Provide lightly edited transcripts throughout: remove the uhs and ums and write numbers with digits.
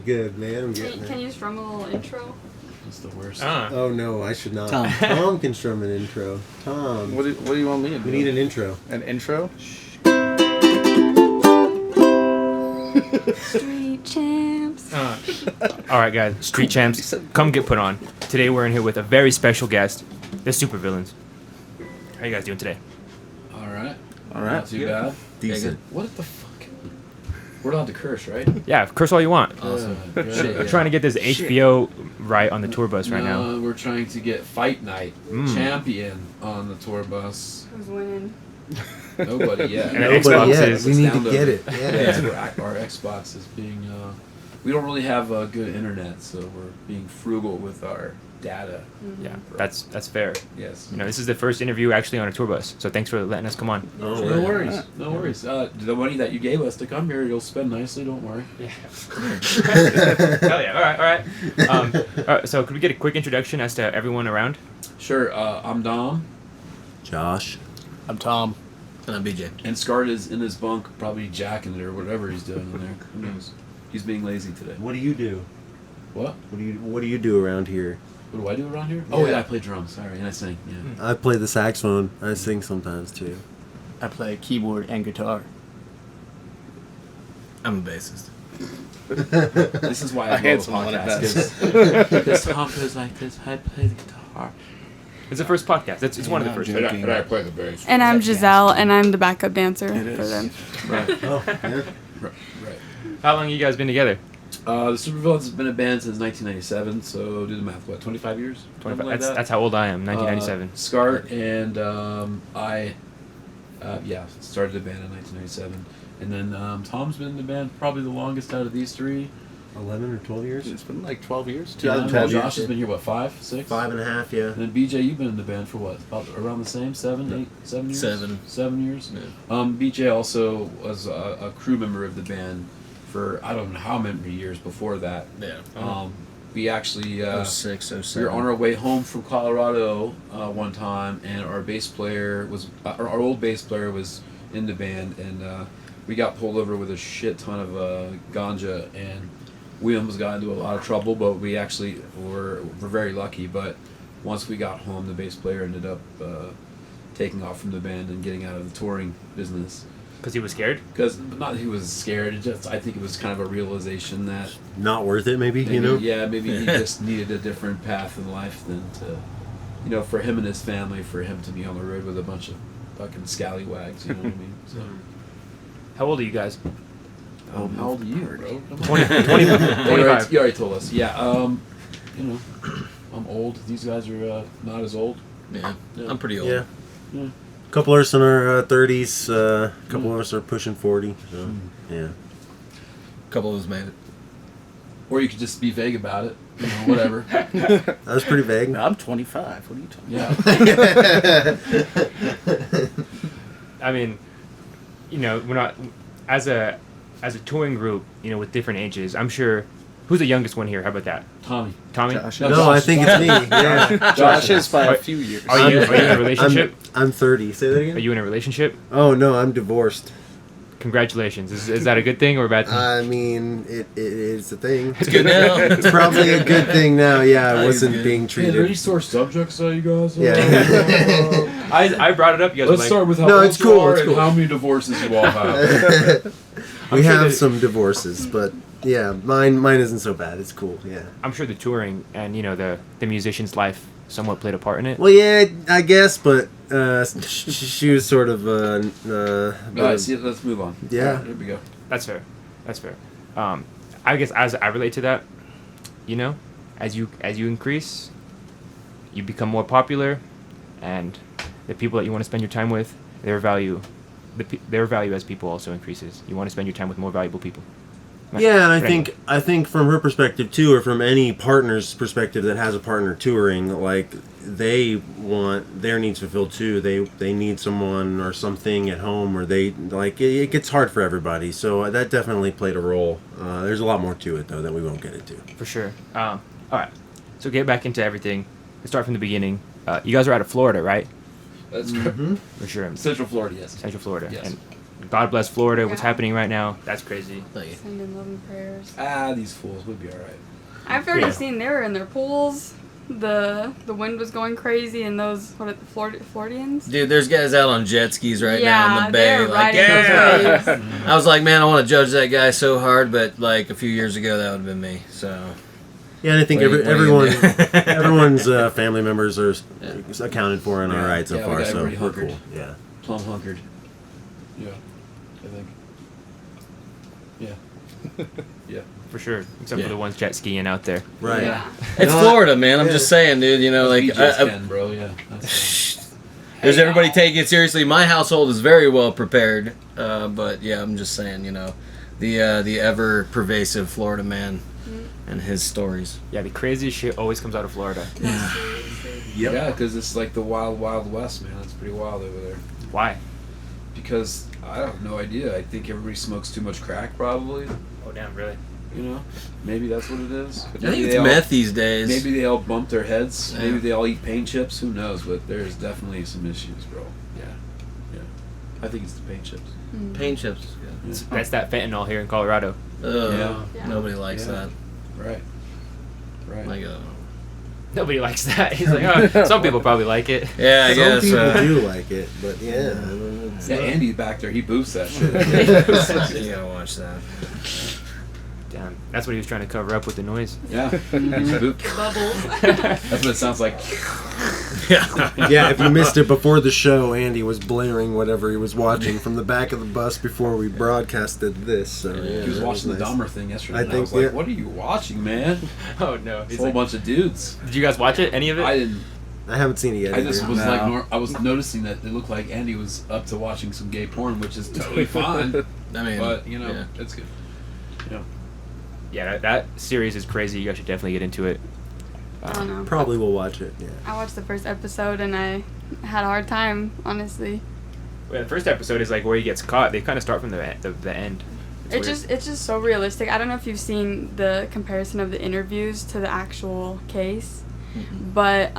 good, man. I'm getting Can you strum a little intro? It's the worst. Oh no, I should not. Tom. Tom can strum an intro. Tom. What do you want me to do? We need an intro. An intro? Street champs. All right, guys. Street champs, come get put on. Today we're in here with a very special guest, the Supervillains. How you guys doing today? All right. Not too bad. Decent. What the fuck? We're allowed to curse, right? Yeah, curse all you want. Awesome. We're trying to get this HBO right on the tour bus right now. No, we're trying to get Fight Night champion on the tour bus. Who's winning? Nobody yet. And Xbox is- We need to get it. Yeah, Yeah. our Xbox is being. We don't really have good internet, so we're being frugal with our data. Yeah, that's fair. Yes. You know, this is the first interview actually on a tour bus, so thanks for letting us come on. Oh, No worries. No worries. The money that you gave us to come here, you'll spend nicely. Don't worry. Yeah. Hell yeah! All right. All right. So could we get a quick introduction as to everyone around? Sure. I'm Dom, Josh. I'm Tom. And I'm BJ. and Scart is in his bunk, probably jacking it or whatever he's doing in there. Who knows? He's being lazy today. What do you do? What? What do you do around here? What do I do around here? Oh Yeah. yeah, I play drums. Sorry, and I sing. Yeah. I play the saxophone. I sing sometimes too. I play keyboard and guitar. I'm a bassist. This is why I A love a handsome one at podcast. This Tom goes like this. I play the guitar. It's the first podcast. It's one of the first. And I play the bass. And I'm Giselle, and I'm the backup dancer It for is. them. Right. Oh, yeah. Right. How long have you guys been together? The Supervillains has been a band since 1997. So do the math. What? 25 years? 25. Something like that? That's how old I am. 1997. Scart and I, started the band in 1997, and then Tom's been in the band probably the longest out of these three. 11 or 12 years? It's been like 12 years. Yeah, 2012 Josh years, has yeah. been here what 5, 6? 5.5, yeah. And then BJ, you've been in the band for what? About around the same 7 years. 7 years. Yeah. BJ also was a crew member of the band for I don't know how many years before that. Yeah. We actually 06, 07. we were on our way home from Colorado one time, and our bass player was our old bass player was in the band, and we got pulled over with a shit ton of ganja, and we almost got into a lot of trouble, but we actually were very lucky. But once we got home, the bass player ended up taking off from the band and getting out of the touring business. Because he was scared. Because not that he was scared, it just I think it was kind of a realization that Not worth it, maybe, maybe, you know? yeah, maybe he just needed a different path in life than to, you know, for him and his family, for him to be on the road with a bunch of fucking scallywags, you know what I mean? So, How old are you guys? how old are you, bro? Come on. 25. You already told us. Yeah, you know, I'm old. These guys are not as old. Yeah. Yeah. I'm pretty old. Yeah. Yeah. A couple of us in our 30s, a couple of us are pushing 40, so, yeah. A couple of us made it. Or you could just be vague about it. You know, whatever. That was pretty vague. I'm 25. What are you talking Yeah. I mean, you know, we're not as a touring group, you know, with different ages. I'm sure. Who's the youngest one here? How about that? Tommy. Tommy? Josh. No, No, Josh. I think it's me. Yeah. Josh is by Are- a few years. Are you in a relationship? I'm 30. Say that Are again? you in a relationship? Oh, no, I'm divorced. Congratulations. Is that a good thing or a bad thing? I mean, it is a thing. It's good now. It's probably a good thing now, yeah. I That is wasn't good. being Hey, are there any treated. sore subjects that you guys Yeah. I brought it up. You guys Let's were like, start with how No, old it's you cool, are it's and cool. how many divorces you all have. We I'm sure have that- some divorces, but yeah, mine isn't so bad. It's cool, yeah. I'm sure the touring and, you know, the musician's life somewhat played a part in it. Well, yeah, I guess, but she was sort of Alright, see, let's move on. Yeah. Here we go. That's fair. I guess as I relate to that, you know, as you increase, you become more popular, and the people that you want to spend your time with, their value as people also increases. You want to spend your time with more valuable people. Yeah, and But I think from her perspective too, or from any partner's perspective that has a partner touring, like they want their needs fulfilled too. They need someone or something at home, or they like it gets hard for everybody. So that definitely played a role. There's a lot more to it though that we won't get into. For sure. All right. So get back into everything. Let's start from the beginning. You guys are out of Florida, right? That's Mm-hmm. For sure. Central Florida, yes. Central Florida. Yes. And God bless Florida. What's Yeah. happening right now? That's crazy. Like, Send in love and prayers. These fools would be all right. I've already Yeah. seen they were in their pools. The wind was going crazy, and those Floridians. dude, there's guys out on jet skis right now in Yeah, the bay. they're Like, riding yeah. those waves. I was like, man, I want to judge that guy so hard, but like a few years ago, that would have been me. So Yeah, and I think What are you everyone, gonna do? everyone's family members are accounted for and Yeah. all right so Yeah, we far. got So everybody we're hunkered. cool. Yeah. Plum hunkered. Yeah, I think. Yeah. Yeah. For sure. Except Yeah. for the ones jet skiing out there. Right. Yeah. it's No, Florida, man. I'm yeah. just saying, dude. You know, like BJ's Ken, bro. Yeah. That's, there's everybody taking it seriously. My household is very well prepared, but yeah, I'm just saying, you know, the ever pervasive Florida man and his stories. Yeah, the craziest shit always comes out of Florida. Yep. Yeah, because it's like the wild, wild west, man. It's pretty wild over there. Why? Because I have no idea. I think everybody smokes too much crack, probably. Oh, damn, really? You know, maybe that's what it is. I think it's meth these days. Maybe they all bump their heads. Yeah. Maybe they all eat paint chips. Who knows? But there's definitely some issues, bro. Yeah, yeah. I think it's the paint chips. paint chips is good. Yeah. That's that fentanyl here in Colorado. Ugh, Yeah. nobody likes Yeah. that. Right. Right. Like, Nobody likes that. He's like, oh, some people probably like it. yeah, I Some guess. people do like it, but yeah. Yeah, Andy back there, he boofs that shit. You gotta watch that. Damn, that's what he was trying to cover up with the noise. Yeah. Boop. Bubbles. That's what it sounds like. Yeah, if you missed it before the show, Andy was blaring whatever he was watching from the back of the bus before we broadcasted this. So yeah, He was that watching the nice. Dahmer thing yesterday. I and I think, was like, yeah. what are you watching, man? Oh no, It's he's a whole like, bunch of dudes. did you guys watch it? Any of it? I didn't. I haven't seen it yet. I just either. was No. like, I was noticing that it looked like Andy was up to watching some gay porn, which is totally fine. I mean, But you know, yeah. it's good. Yeah. Yeah, that series is crazy. You guys should definitely get into it. I don't know. Probably will watch it. Yeah. I watched the first episode and I had a hard time, honestly. Well, the first episode is like where he gets caught. They kind of start from the end. It's just so realistic. I don't know if you've seen the comparison of the interviews to the actual case, but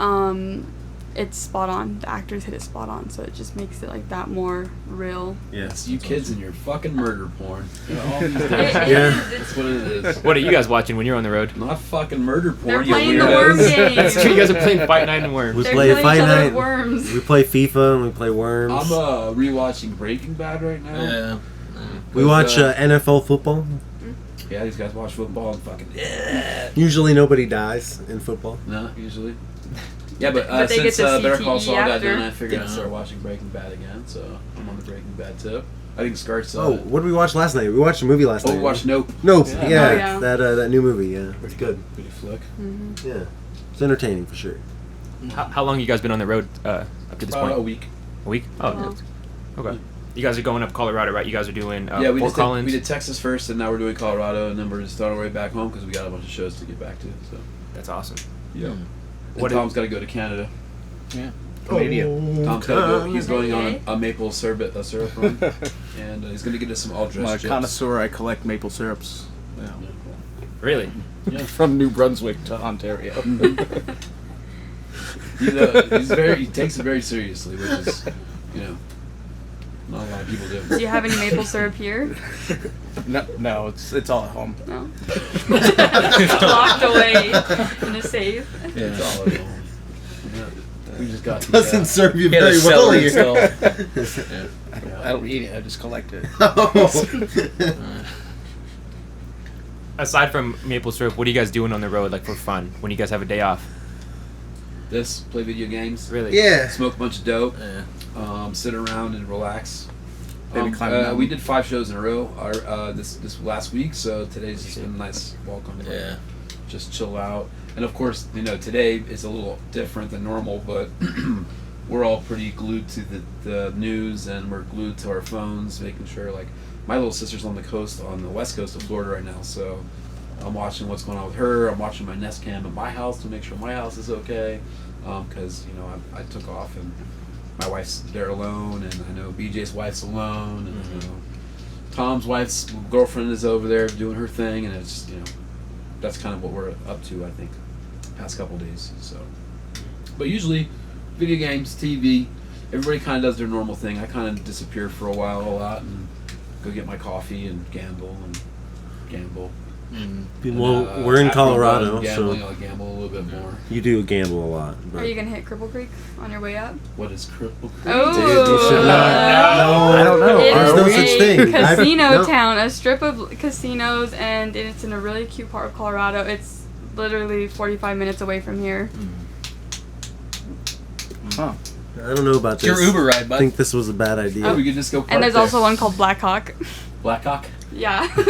it's spot on. The actors hit it spot on, so it just makes it like that more real. It's you kids and your fucking murder porn. You know, all these It- days. it Yeah. is, it's- That's what it is. What are you guys watching when you're on the road? Not fucking murder porn. They're you playing the weirdos. worm game. That's true. You guys are playing Fight Night and Worms. We They're play killing Fight each other Night. with worms. We play FIFA and we play Worms. I'm rewatching Breaking Bad right now. Yeah. we watch NFL football. Yeah, these guys watch football and fucking Usually nobody dies in football. no, usually. Yeah, but, But they since get the Better Call CTE Saul got after. done, I figured I'd Yeah. start watching Breaking Bad again. So I'm on the Breaking Bad tip. I think Scar saw Oh, it. what did we watch last night? We watched a movie last Oh, night. we watched Nope. Nope. Yeah. Yeah, Oh, yeah. that new movie. Yeah, it's good. Pretty flick. Mm-hmm. Yeah, it's entertaining for sure. How long you guys been on the road up to this point? A week. A week? Oh, Wow. that's- okay. You guys are going up Colorado, right? You guys are doing Yeah, we Fort just did, Collins. we did Texas first, and now we're doing Colorado, and then we're just on our way back home because we got a bunch of shows to get back to. So That's awesome. yeah. Hmm. What Tom's got to go to Canada. Yeah. Tom's got to go. He's going on Okay. a maple syrup run, and he's going to get us some all I'm a dressed chips. connoisseur. I collect maple syrups. Yeah. Really? From New Brunswick to Ontario. He takes it very seriously, which is, you know, not a lot of people do. Do you have any maple syrup here? No, it's all at home. No. Locked away in a safe. It's all at home. We just got the, Doesn't serve you He had a very well cellar here. installed. Yeah. I don't eat it. I just collect it. Aside from maple syrup, what are you guys doing on the road, like for fun, when you guys have a day off? this, play video games, Really? Yeah. smoke a bunch of dope, Yeah. sit around and relax. Maybe climb a mountain. We did 5 shows in a row this last week, so today's just been a nice walk on the road. Yeah. Just chill out. And of course, you know, today is a little different than normal, but we're all pretty glued to the news, and we're glued to our phones, making sure, like, my little sister's on the west coast of Florida right now, so I'm watching what's going on with her. I'm watching my Nest Cam at my house to make sure my house is okay, because, you know, I took off, and my wife's there alone, and I know BJ's wife's alone, and you know, Tom's wife's girlfriend is over there doing her thing, and it's, you know, that's kind of what we're up to, I think, past couple days. So, but usually, video games, TV, everybody kind of does their normal thing. I kind of disappear for a while a lot and go get my coffee and gamble. Well, we're in after I'm Colorado, done gambling, so I'll gamble a little bit more. you do gamble a lot. But Are you gonna hit Cripple Creek on your way up? What is Cripple Creek? Oh, Dude, you should not. I don't know. It There's is no a such thing. casino No. town, a strip of casinos, and it's in a really cute part of Colorado. It's literally 45 minutes away from here. Huh. I don't know about It's this. your Uber ride, I bud. think this was a bad idea. Oh, we could just go park And there's there. also one called Black Hawk. Blackhawk. Yeah. Hit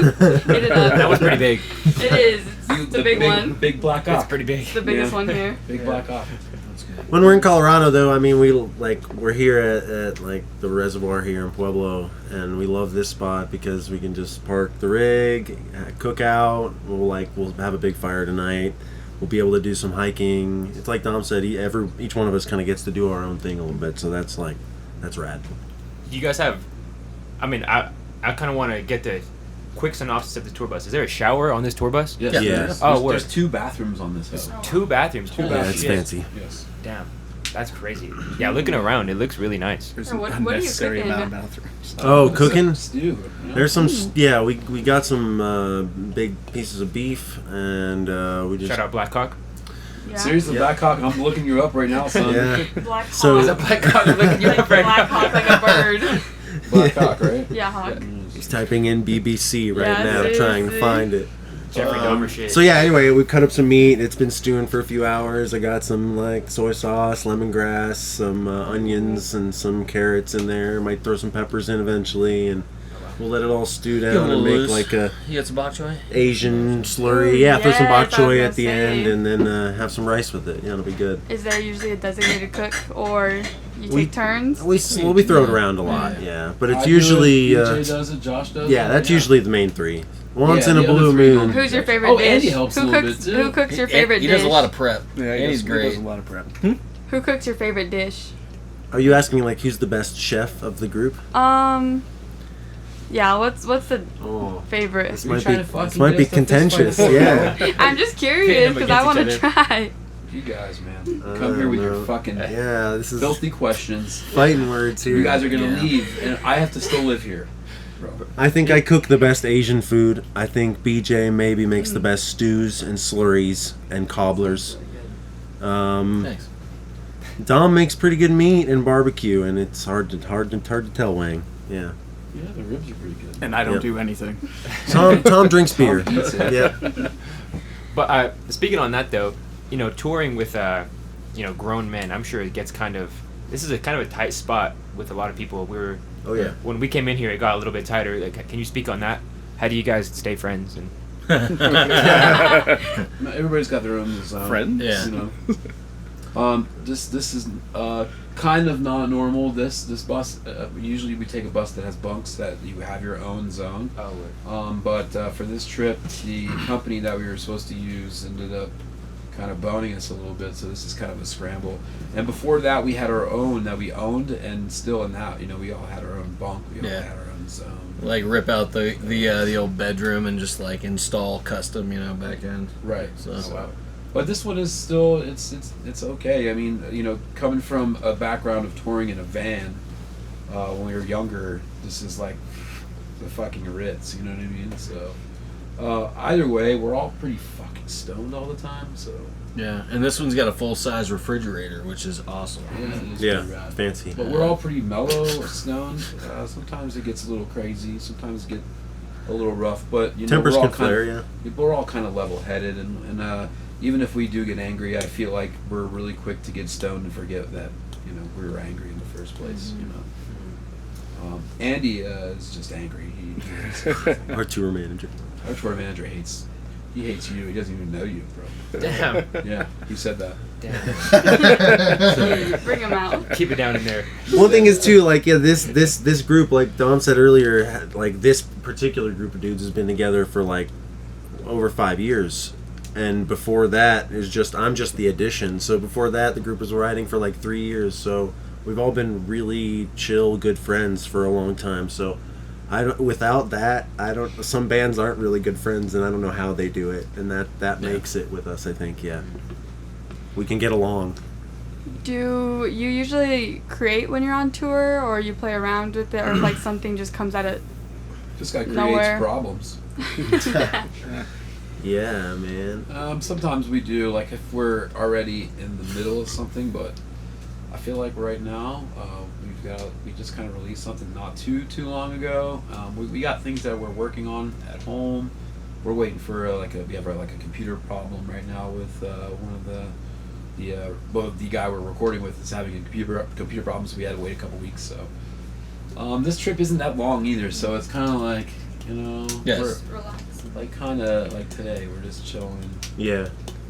it up. That was pretty big. It is. It's a big one. Big Black That's Hawk. pretty big. It's the biggest Yeah. one here. Big Black Hawk. When we're in Colorado, though, I mean, we're here at like the reservoir here in Pueblo, and we love this spot because we can just park the rig, cook out. We'll have a big fire tonight. We'll be able to do some hiking. It's like Dom said, each one of us kind of gets to do our own thing a little bit, so that's rad. You guys have, I mean, I kind of want to get the quick synopsis of the tour bus. Is there a shower on this tour bus? Yes. Yeah. Yes. Oh, There's word. 2 bathrooms on this house. 2 bathrooms. Holy Yeah, it's shit. fancy. Yes. Damn. That's crazy. Yeah, looking around, it looks really nice. There's So an what are you unnecessary cooking? amount of bathrooms. Oh, cooking? Stew. Yeah. There's some, yeah. We got some big pieces of beef, and we just Shout out Black Hawk. Yeah. Seriously, Yeah. Black Hawk, I'm looking you up right now, son. yeah. Black Hawk. So- Is that Black Hawk looking you like up right Black now? Hawk, like a bird. Black Hawk, right? Yeah, hawk. He's typing in BBC right Yeah, now, trying to seriously. find it. Jeffrey Dahmer shit. So yeah, anyway, we cut up some meat. It's been stewing for a few hours. I got some like soy sauce, lemongrass, some onions, and some carrots in there. Might throw some peppers in eventually, and we'll let it all stew Give it down a and make loose. like a You got some bok choy? Asian slurry. Ooh, Yeah, throw some yes, bok I was choy gonna at the say. end, and then have some rice with it. Yeah, it'll be good. Is there usually a designated cook, or you We- take turns? We throw it around a lot, yeah, but it's I do usually it, BJ does it, Josh does it. yeah, that's usually the main 3. Once Yeah, in a the other blue 3 moon. don't. Who's your favorite Oh, dish? Andy helps a who little cooks? bit, too. Who cooks your favorite He dish? does a lot of prep. Yeah, and he's he great. does a lot of prep. Who cooks your favorite dish? Are you asking like who's the best chef of the group? Yeah. What's the Oh, favorite? this We might trying be to fucking this might get be us to fist contentious. fight. Yeah. I'm just Pitting curious them because I want to against each try. You guys, man, I come here with don't your know. fucking Yeah, this is filthy questions. fighting words here. You guys are gonna Yeah. leave, and I have to still live here, bro. I think I cook the best Asian food. I think BJ maybe makes the best stews and slurries and cobblers. Thanks. Dom makes pretty good meat and barbecue, and it's hard to tell, Wang. Yeah. Yeah, the ribs are pretty good. And I don't Yep. do anything. Tom drinks beer. Tom eats it. Yeah. But speaking on that though, touring with grown men, I'm sure it gets this is a kind of a tight spot with a lot of people. Oh yeah. When we came in here, it got a little bit tighter. Like, can you speak on that? How do you guys stay friends? And No, everybody's got their own zone. Friend? Yeah. You know. This is kind of not normal. This bus usually we take a bus that has bunks that you have your own zone. But for this trip, the company that we were supposed to use ended up kind of boning us a little bit, so this is kind of a scramble. And before that, we had our own that we owned, and still in that, we all had our own bunk, we all Yeah. had our own zone. Like rip out the old bedroom and just like install custom, back end. Right. So- But this one is still it's okay. I mean, coming from a background of touring in a van when we were younger, this is like the fucking Ritz. You know what I mean? So either way, we're all pretty fucking stoned all the time. So Yeah, and this one's got a full size refrigerator, which is awesome. yeah, it's Yeah. pretty rad. Fancy. But we're all pretty mellow, stoned. Sometimes it gets a little crazy. Sometimes it get a little rough. But Tempers we're all can flare. Yeah. we're all kind of level-headed, and even if we do get angry, I feel like we're really quick to get stoned and forget that we were angry in the first place. Andy is just angry. Our tour manager. Our tour manager hates you. He doesn't even know you, bro. damn, Yeah, he said that. Bring them out. keep it down in there. One thing is too, like, yeah, this group, like Dom said earlier, like this particular group of dudes has been together for like over 5 years, and before that is I'm just the addition. So before that, the group was riding for like 3 years. So we've all been really chill, good friends for a long time. So without that, some bands aren't really good friends, and I don't know how they do it, and that makes it with us. I think, yeah, we can get along. Do you usually create when you're on tour, or you play around with it, or like something just comes out of This guy creates nowhere? problems. Yeah, man. Sometimes we do, like if we're already in the middle of something, but I feel like right now we just kind of released something not too long ago. We got things that we're working on at home. We're waiting for we have a computer problem right now with one of the guy we're recording with is having a computer problem, so we had to wait a couple weeks. So this trip isn't that long either, so it's kind of like, you know, Yes. we're Relax. like kind of like today we're just chilling, Yeah.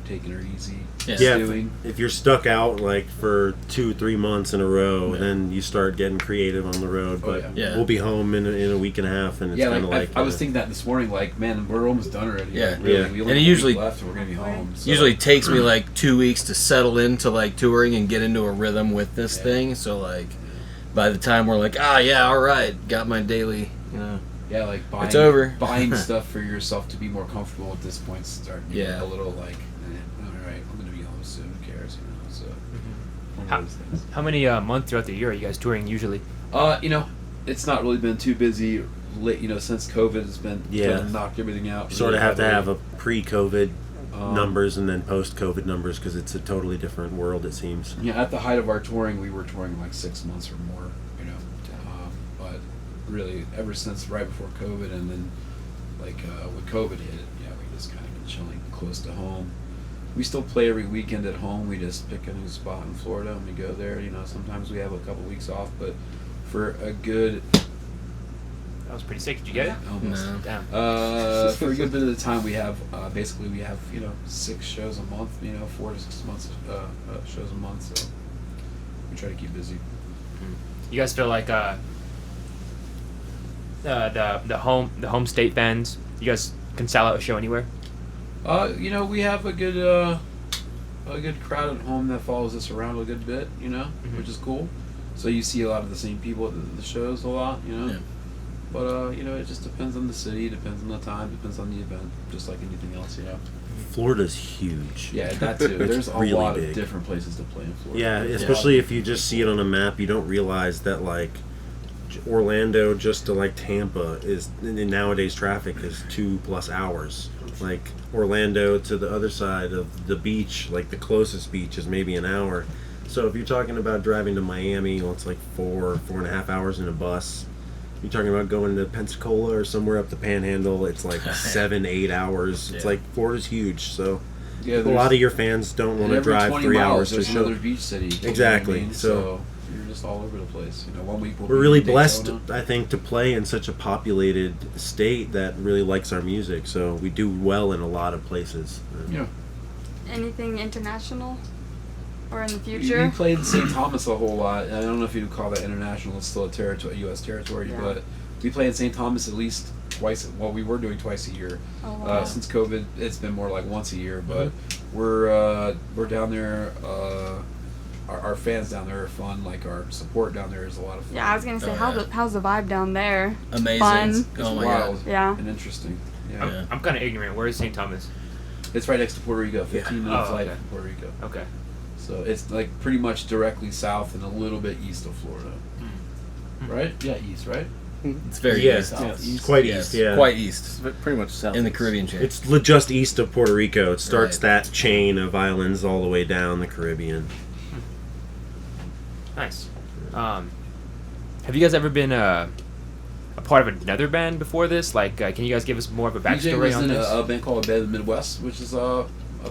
taking her easy, Yeah. Yeah, doing. if you're stuck out like for 2-3 months in a row, Yeah. then you start getting creative on the road. Oh, But yeah. we'll be home in a week and a half, and it's Yeah, kind of like I was thinking that this morning. Like, man, we're almost done already. Yeah. Like, really. Yeah. We And only it have a usually- week left, and we're gonna be home. So. Usually takes me like 2 weeks to settle into like touring and get into a rhythm with this Yeah. thing. So like, by the time we're like, yeah, all right, got my daily, you know. yeah, like buying, It's over. buying stuff for yourself to be more comfortable at this point. Starting to get Yeah. a little like, all right, I'm gonna be home soon. Who cares? You know. So one How- of those things. How many months throughout the year are you guys touring usually? You know, it's not really been too busy. Since COVID has been Yeah. kind of knocked everything out. you sort of have to heavily. have a pre-COVID Um, numbers and then post-COVID numbers because it's a totally different world, it seems. Yeah, at the height of our touring, we were touring like 6 months or more, you know. But really, ever since right before COVID, and then like when COVID hit, yeah, we just kind of been chilling close to home. We still play every weekend at home. We just pick a new spot in Florida and we go there. You know, sometimes we have a couple weeks off, but for a good That was pretty sick. Did you get it? almost. No. Damn. For a good bit of the time, we have basically 6 shows a month. 4 to 6 months shows a month. So we try to keep busy. You guys feel like the home state fans, you guys can sell out a show anywhere? We have a good crowd at home that follows us around a good bit. Mhm. Which is cool. So you see a lot of the same people at the shows a lot. Yeah. But it just depends on the city, depends on the time, depends on the event, just like anything else. Florida's huge. Yeah, that too. There's a really lot big. of different places to play in Florida. Yeah, There's a especially lot if you just see it on a map, you don't realize that like Orlando just to like Tampa is in nowadays traffic is 2+ hours. Like Orlando to the other side of the beach, like the closest beach is maybe an hour. So if you're talking about driving to Miami, well, it's like 4.5 hours in a bus. You're talking about going to Pensacola or somewhere up the Panhandle, it's like 7-8 hours. It's Yeah. like Florida's huge, so Yeah, a lot of your fans don't and want to every drive 20 3 miles, hours to there's show. another beach city. You know what I Exactly, mean? so you're just all over the place. 1 week we'll we're be really in blessed, Daytona. I think, to play in such a populated state that really likes our music. So we do well in a lot of places. Yeah. Anything international? Or in the We future? played St. Thomas a whole lot. I don't know if you'd call that international. It's still a territory, U.S. territory, Yeah. but we play in St. Thomas at least twice. Well, we were doing twice a year. Oh, wow. Since COVID, it's been more like once a year. But we're down there. Our fans down there are fun. Like our support down there is a lot of fun. Yeah, I was gonna say, Oh, yeah. how's the vibe down there? Amazing. Fun. It's Oh my wild god. Yeah. and interesting. Yeah. I'm, Yeah. I'm kind of ignorant. Where is St. Thomas? It's right next to Puerto Rico. 15-minute Oh, flight okay. from Puerto Rico. Okay. So it's like pretty much directly south and a little bit east of Florida. Right? Yeah, east, right? It's very Yeah, east. yeah, East. quite Yes, east, yeah. quite east. It's pretty much south. In the Caribbean chain. It's just east of Puerto Rico. It starts Right. that chain of islands all the way down the Caribbean. Nice. Have you guys ever been a part of another band before this? Like, can you guys give us more of a DJ backstory was on in this? a band called Band of the Midwest, which is a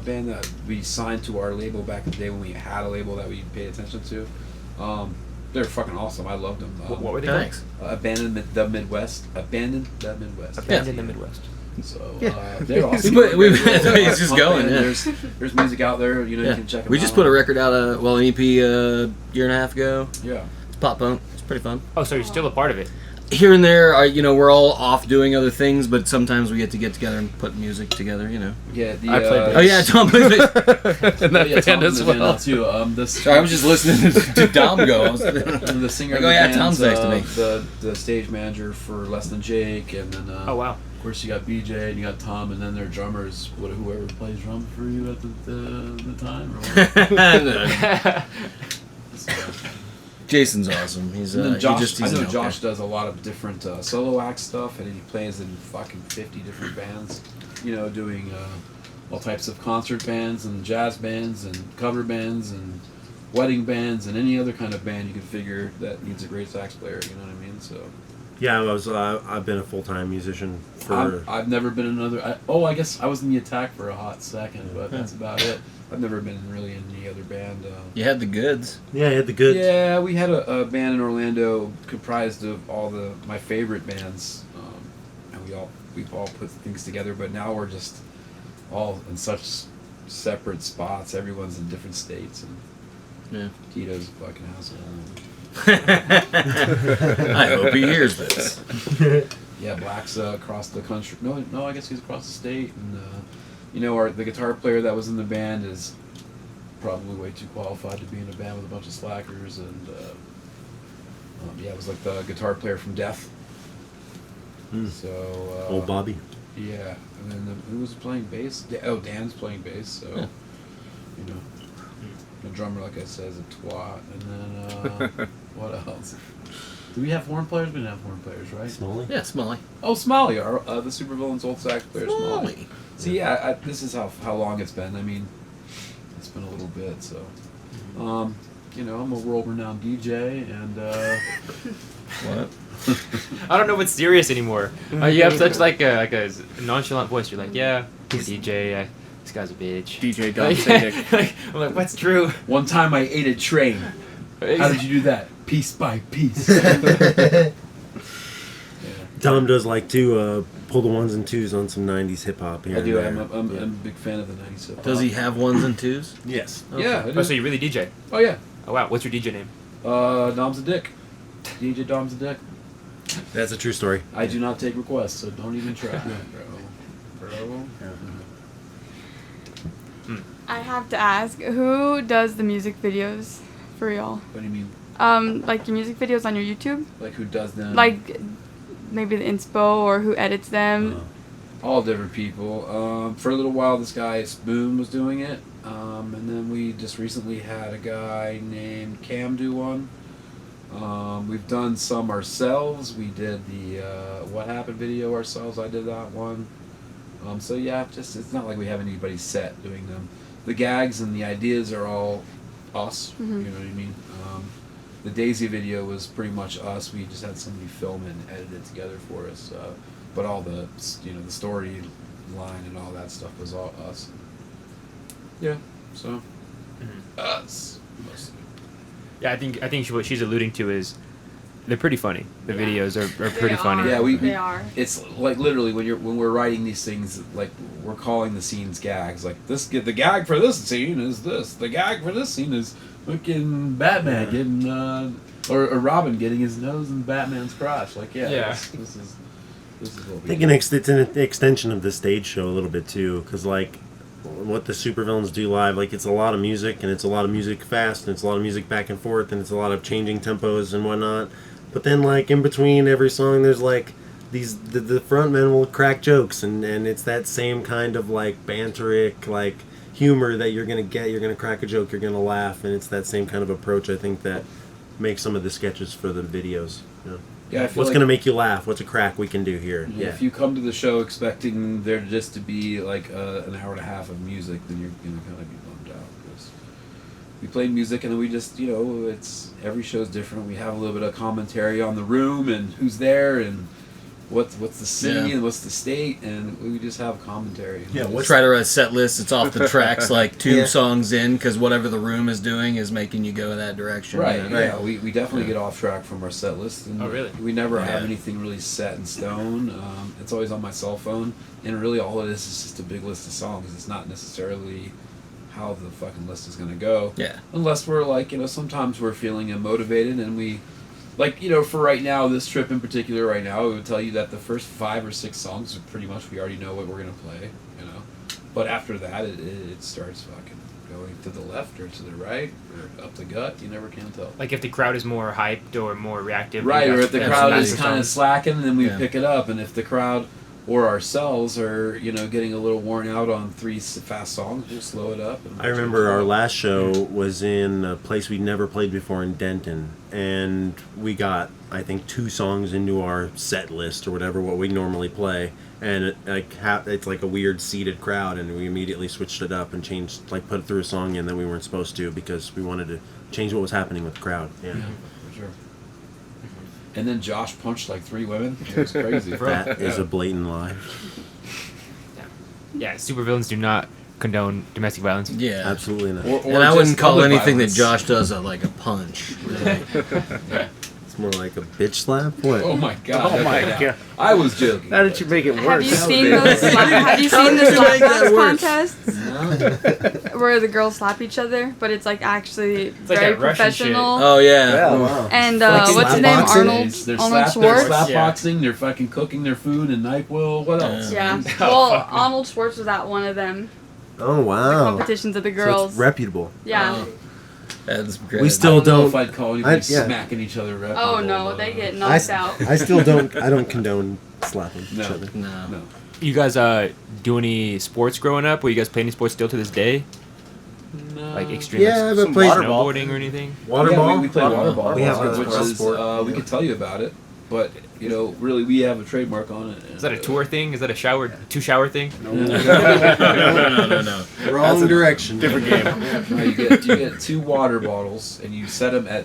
band that we signed to our label back in the day when we had a label that we paid attention to. They're fucking awesome. I loved them. What were they Thanks. Abandoned the Midwest. Abandoned the Midwest. called? Band in the Midwest. So Yeah. they're awesome. He's just going, yeah. There's music out there. You Yeah. can check them We out. just put a record out, an EP a year and a half ago. Yeah. It's pop punk. It's pretty fun. Oh, so you're still a part of it? Here and there, we're all off doing other things, but sometimes we get together and put music together, Yeah. The, I played Oh yeah, Tom plays it. in that yeah, band Tom's as in the band now, well. too. Sorry, I was just listening to Dom go. I was- The singer Like, of oh, the yeah, band's, Tom's next to me. The stage manager for Less Than Jake, and then Oh, wow. of course, you got BJ and you got Tom, and then their drummers, whoever plays drums for you at the time. Or what? Jason's awesome. He's And then Josh, he's I know okay. Josh does a lot of different solo act stuff, and he plays in fucking 50 different bands. You know, doing all types of concert bands and jazz bands and cover bands and wedding bands and any other kind of band you can figure that needs a great sax player. You know what I mean? So. Yeah, I've been a full-time musician for. I've never been another. I guess I was in the Attack for a hot second, but that's about it. I've never been really in any other band. You had the goods. Yeah, you had the goods. Yeah, we had a band in Orlando comprised of all my favorite bands, and we've all put things together. But now we're just all in such separate spots. Everyone's in different states, and Yeah. Tito's a fucking asshole. I hope he hears this. Yeah, Black's across the country. No, I guess he's across the state. And you know, the guitar player that was in the band is probably way too qualified to be in a band with a bunch of slackers. And yeah, it was like the guitar player from Death. So Old Bobby. Yeah, and then who was playing bass? Dan's playing bass. So Yeah. you know, the drummer, like I said, is a twat. And then what else? Do we have horn players? We didn't have horn players, right? Smalley? Yeah, Smalley. Oh, Smalley, the Supervillains old sax player, Smalley. Smalley. See, this is how long it's been. I mean, it's been a little bit, so. You know, I'm a world-renowned DJ, and What? I don't know what's serious anymore. You have such like a nonchalant voice. You're like, yeah, I'm a DJ. This guy's a bitch. DJ Dom Like, Sadek. I'm like, what's true? one time I ate a train. How did you do that? Piece by piece. Tom does like to pull the ones and twos on some 90s hip-hop here I do. and I'm there. a big fan of the 90s hip hop. Does he have ones and twos? Yes. Yeah, I do. Oh, so you really DJ? Oh, yeah. Oh wow, what's your DJ name? Dom's a dick. DJ Dom's a dick. That's a true story. I do not take requests, so don't even try. Bro. I have to ask, who does the music videos for y'all? What do you mean? Like your music videos on your YouTube? Like who does them? Like maybe the inspo or who edits them? All different people. For a little while, this guy Spoon was doing it, and then we just recently had a guy named Cam do one. We've done some ourselves. We did the What Happened video ourselves. I did that one. So yeah, just it's not like we have anybody set doing them. The gags and the ideas are all us. You know what I mean? The Daisy video was pretty much us. We just had somebody film and edit it together for us. But all the the story line and all that stuff was all us. Yeah. So us mostly. Yeah, I think what she's alluding to is they're pretty funny. The Yeah. videos are They pretty funny. Yeah, They are. It's like literally when we're writing these things, like we're calling the scenes gags. Like the gag for this scene is this. The gag for this scene is fucking Batman getting or Robin getting his nose in Batman's crotch. Like Yeah. This is what I we think do. it's an extension of the stage show a little bit too, because like what the Supervillains do live, like it's a lot of music and it's a lot of music fast and it's a lot of music back and forth and it's a lot of changing tempos and whatnot. But then like in between every song, there's like the frontmen will crack jokes and it's that same kind of like banteric like humor that you're gonna get. You're gonna crack a joke, you're gonna laugh, and it's that same kind of approach I think that makes some of the sketches for the videos. You know? Yeah, I feel What's like gonna make you laugh? What's a crack we can do here? Yeah. if you come to the show expecting there just to be like an hour and a half of music, then you're gonna kind of be bummed out because we played music and then we just it's every show's different. We have a little bit of commentary on the room and who's there and what's the city and what's the state, and we just have commentary. Yeah, We'll try to write a set list. It's off the tracks like two songs in because whatever the room is doing is making you go in that direction. Right, you know? yeah. We definitely get off track from our set list. And Oh, really? We never have Yeah. anything really set in stone. It's always on my cell phone, and really all it is just a big list of songs. It's not necessarily how the fucking list is going to go. Yeah. Unless we're like, sometimes we're feeling motivated and we, like, for right now, this trip in particular right now, I would tell you that the first 5 or 6 songs are pretty much, we already know what we're going to play, But after that, it starts fucking going to the left or to the right or up the gut. You never can tell. Like if the crowd is more hyped or more reactive. Right, or if the crowd is faster kind of songs. slacking, then we Yeah. pick it up. And if the crowd or ourselves are getting a little worn out on 3 fast songs. Just slow it up. And I remember our last show was in a place we'd never played before in Denton, and we got, I think, 2 songs into our set list or whatever, what we normally play, and it's like a weird seated crowd, and we immediately switched it up and changed, like put through a song in that we weren't supposed to because we wanted to change what was happening with the crowd. Yeah. For sure. And then Josh punched like 3 women. It was crazy. That is a blatant lie. Yeah, supervillains do not condone domestic violence. Yeah, Absolutely not. And I wouldn't call public anything violence. that Josh does like a punch. Really. It's more like a bitch slap. What? Oh my god. Oh my Okay, God. I was joking. How did you make it Have worse? you seen those? Have you seen the did you make that slap worse? contests where the girls slap each other, but it's like actually like very that Russian shit. professional? Oh yeah. Yeah. Oh, wow. And Like what's his name? slap boxing? Arnold They're Arnold they're Schwartz. slap Yeah. boxing. They're fucking cooking their food in NyQuil. What else? Yeah. Oh, Well, fuck. Arnold Schwartz was at one of them. Oh The wow. competitions of the So girls. it's reputable. Yeah. Oh. That's great. We I still don't know if don't. I'd call anybody yeah. smacking each other. Oh no, they get I, knocked out. I still don't. I don't condone slapping each No. other. No. No. You guys do any sports growing up? Or you guys play any sports still to this day? Like extreme Yeah, like, but played water ball. snowboarding or anything? Water Yeah, ball. we play water ball. We have which a is sport. we could tell you about it, but really we have a trademark on it. Is that a tour thing? Is that a shower thing? No. Wrong direction. Different game. No, you get 2 water bottles and you set them at,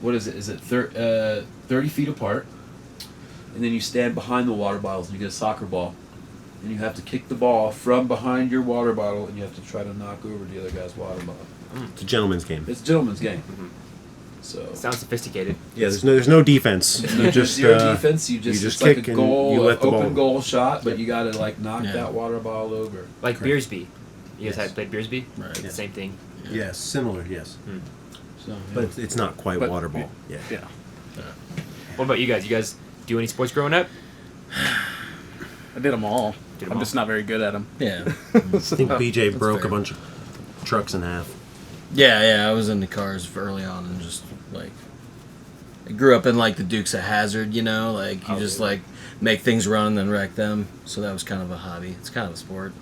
what is it? Is it 30 feet apart? And then you stand behind the water bottles and you get a soccer ball. And you have to kick the ball from behind your water bottle and you have to try to knock over the other guy's water bottle. It's a gentleman's game. It's a gentleman's game. So Sounds sophisticated. Yeah, there's no defense. there's You no just zero uh, defense. You just just it's like kick a and goal, you let the open ball- goal shot, but you got to like knock Yeah. that water bottle over. Like Correct. Beersby. You guys had played Beersby? Right. It's the Yes. same thing. yes, similar. Yes, So, but it's not quite But- water ball. Yeah. Yeah. What about you guys? You guys do any sports growing up? I did them all. Did 'em I'm all. just not very good at them. Yeah. I think BJ broke fair. a bunch of trucks in half. Yeah. I was into cars early on and just like I grew up in like the Dukes of Hazzard, like you just like make things run and then wreck them. So that was kind of a hobby. It's kind of a sport.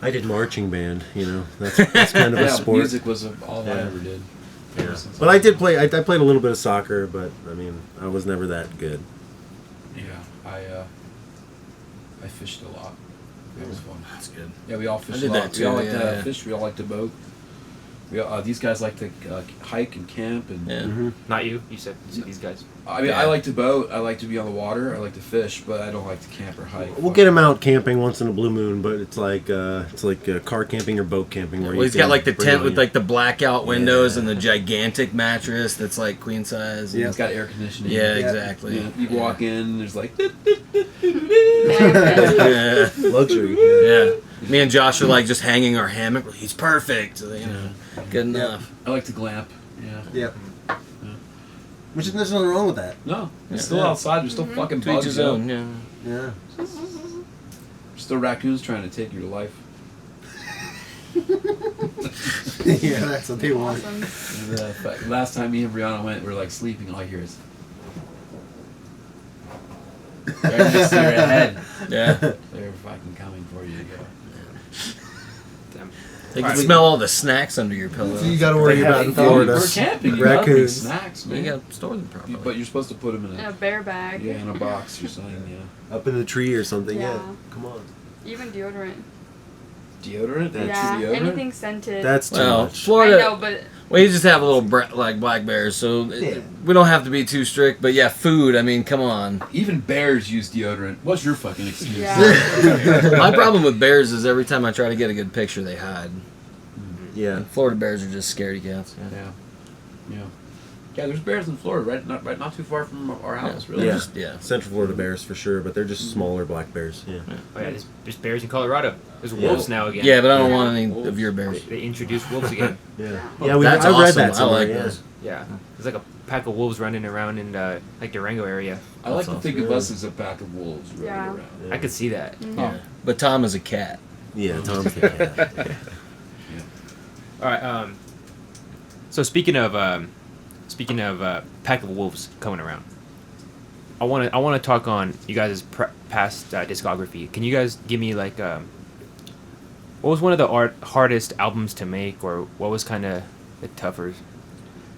I did marching band. That's kind of a yeah, sport. music was all I Yeah. ever did. Yeah. But I did play. I played a little bit of soccer, but I mean, I was never that good. Yeah, I fished a lot. That was fun. That's good. Yeah, we all fished I did a lot. that We all too, like yeah. to fish. We all like to boat. These guys like to hike and camp and. Yeah. Mm-hmm. Not you. You said these guys. I mean, Yeah. I like to boat. I like to be on the water. I like to fish, but I don't like to camp or hike. We'll get him out camping once in a blue moon, but it's like car camping or boat camping. Where Well, he's you got can like the bring tent on with your- like the blackout windows Yeah. and the gigantic mattress that's like queen size. and- It's got air conditioning. Yeah, Yeah. exactly. Yeah, you walk in, and there's like. Yeah. luxury. Yeah. Me and Josh are like just hanging our hammock. He's perfect. Good enough. I like to glamp. Yeah. Yep. Which is there's nothing wrong with that. No, it's Yeah. still outside. There's still fucking To each bugs. his out. own. Yeah. Yeah. There's still raccoons trying to take your life. Yeah, that's what they want. Awesome. And, last time me and Brianna went, we were like sleeping. All I hear is. Right next to your head. Yeah. They're fucking coming for you to go. Damn. They can smell all the snacks under your pillow. You got to worry They about have in food. Florida. We're camping. You gotta bring Raccoons. snacks, man. You got to store them properly. But you're supposed to put them in In a a bear bag. in a box or something. Yeah. Up in the tree or something. Yeah. Yeah. Come on. Even deodorant. Deodorant. That's Yeah. deodorant. Anything scented. That's too Well, much. Florida. I know, but We just have a little like black bears, so we don't have to be too strict. But yeah, food. I mean, come on. Even bears use deodorant. What's your fucking excuse? yeah. My problem with bears is every time I try to get a good picture, they hide. Yeah. Florida bears are just scaredy cats. Yeah. Yeah. Yeah, there's bears in Florida, not too far from our house, really. Yeah. Just, yeah. Central Florida bears for sure, but they're just smaller black bears. Yeah. Oh yeah, there's bears in Colorado. There's Yeah. wolves now again. Yeah, but I don't Yeah. want any of your bears. They introduced wolves again. Yeah. Oh, Yeah. that's I read awesome. that I somewhere. like yeah. those. Yeah, there's like a pack of wolves running around in like Durango area. I like That's to awesome. think of us as a pack of wolves running Yeah. around. Yeah. I could see that. Yeah. But Tom is a cat. Yeah. Tom's the cat. All right. So speaking of pack of wolves coming around, I want to talk on you guys' past discography, can you guys give me like what was one of the hardest albums to make, or what was kind of the tougher?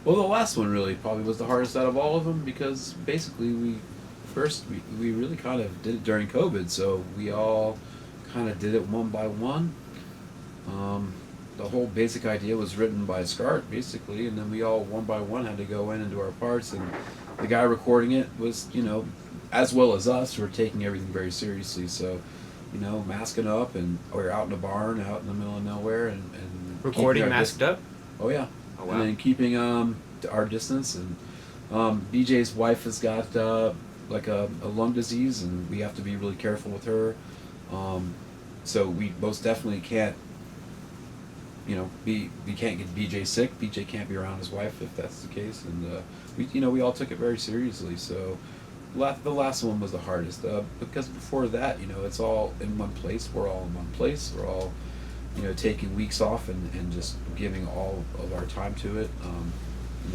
Well, the last one really probably was the hardest out of all of them because basically we really kind of did it during COVID, so we all kind of did it one by one. The whole basic idea was written by Scart, basically, and then we all one by one had to go in and do our parts, and the guy recording it was, as well as us, were taking everything very seriously, so, masking up, and we were out in a barn, out in the middle of nowhere, and Recording masked up? Oh, yeah. Oh, wow. And then keeping our distance, and BJ's wife has got like a lung disease, and we have to be really careful with her. So we most definitely can't, we can't get BJ sick. BJ can't be around his wife if that's the case, and we all took it very seriously. So the last one was the hardest because before that, it's all in one place. We're all in one place. We're all, taking weeks off and just giving all of our time to it.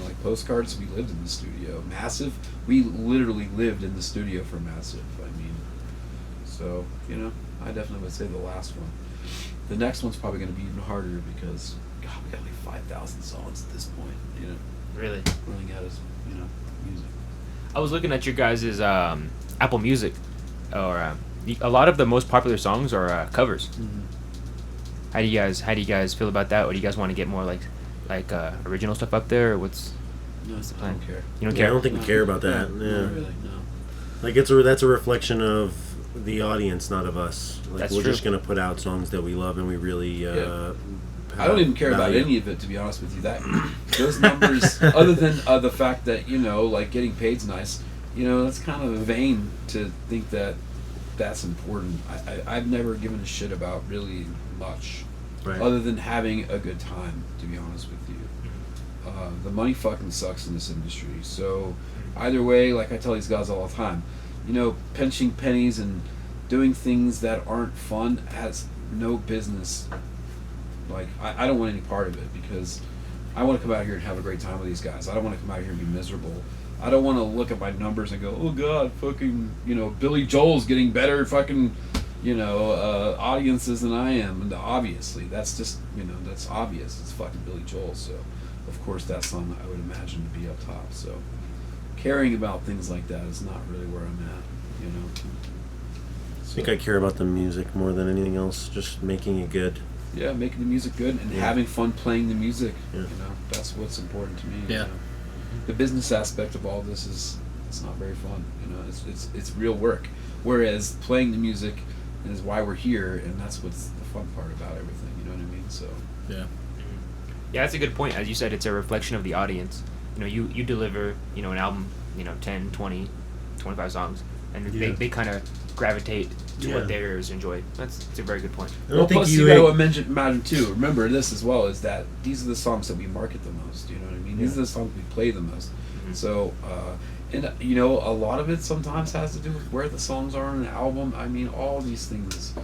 Like Postcards, we lived in the studio. Massive, we literally lived in the studio for Massive. So I definitely would say the last one. The next one's probably going to be even harder because, God, we got like 5,000 songs at this point. Really? Running out of, music. I was looking at your guys' Apple Music, or a lot of the most popular songs are covers. Mm-hmm. How do you guys feel about that? Or do you guys want to get more like original stuff up there, or what's No, the I plan? don't care. You don't Yeah, I care? don't think we care about that. No, Yeah. not really, no. Like that's a reflection of the audience, not of us. Like That's we're true. just gonna put out songs that we love and we really. Yeah. I don't even care about value. any of it, to be honest with you. Those numbers, other than the fact that like getting paid's nice, that's kind of vain to think that that's important. I've never given a shit about really much, Right. other than having a good time. To be honest with you, the money fucking sucks in this industry. So either way, like I tell these guys all the time, pinching pennies and doing things that aren't fun has no business. Like, I don't want any part of it because I want to come out here and have a great time with these guys. I don't want to come out here and be miserable. I don't want to look at my numbers and go, oh God, fucking, Billy Joel's getting better fucking, audiences than I am. And obviously, that's just, that's obvious. It's fucking Billy Joel. So, of course, that song I would imagine to be up top. So, caring about things like that is not really where I'm at, I think I care about the music more than anything else. Just making it good. Yeah, making the music good and Yeah. having fun playing the music. Yeah. That's what's important to me. Yeah. The business aspect of all this it's not very fun. It's real work. Whereas playing the music is why we're here, and that's what's the fun part about everything. You know what I mean? So Yeah. Yeah, that's a good point. As you said, it's a reflection of the audience. You deliver, an album, 10, 20, 25 songs, and Yeah. they kind of gravitate to Yeah. what their ears enjoy. That's a very good point. I don't think plus you. you got to imagine too. Remember this as well, is that these are the songs that we market the most. You know what I mean? These are the songs we play the most. Mhm. So, and a lot of it sometimes has to do with where the songs are on an album. I mean, all these things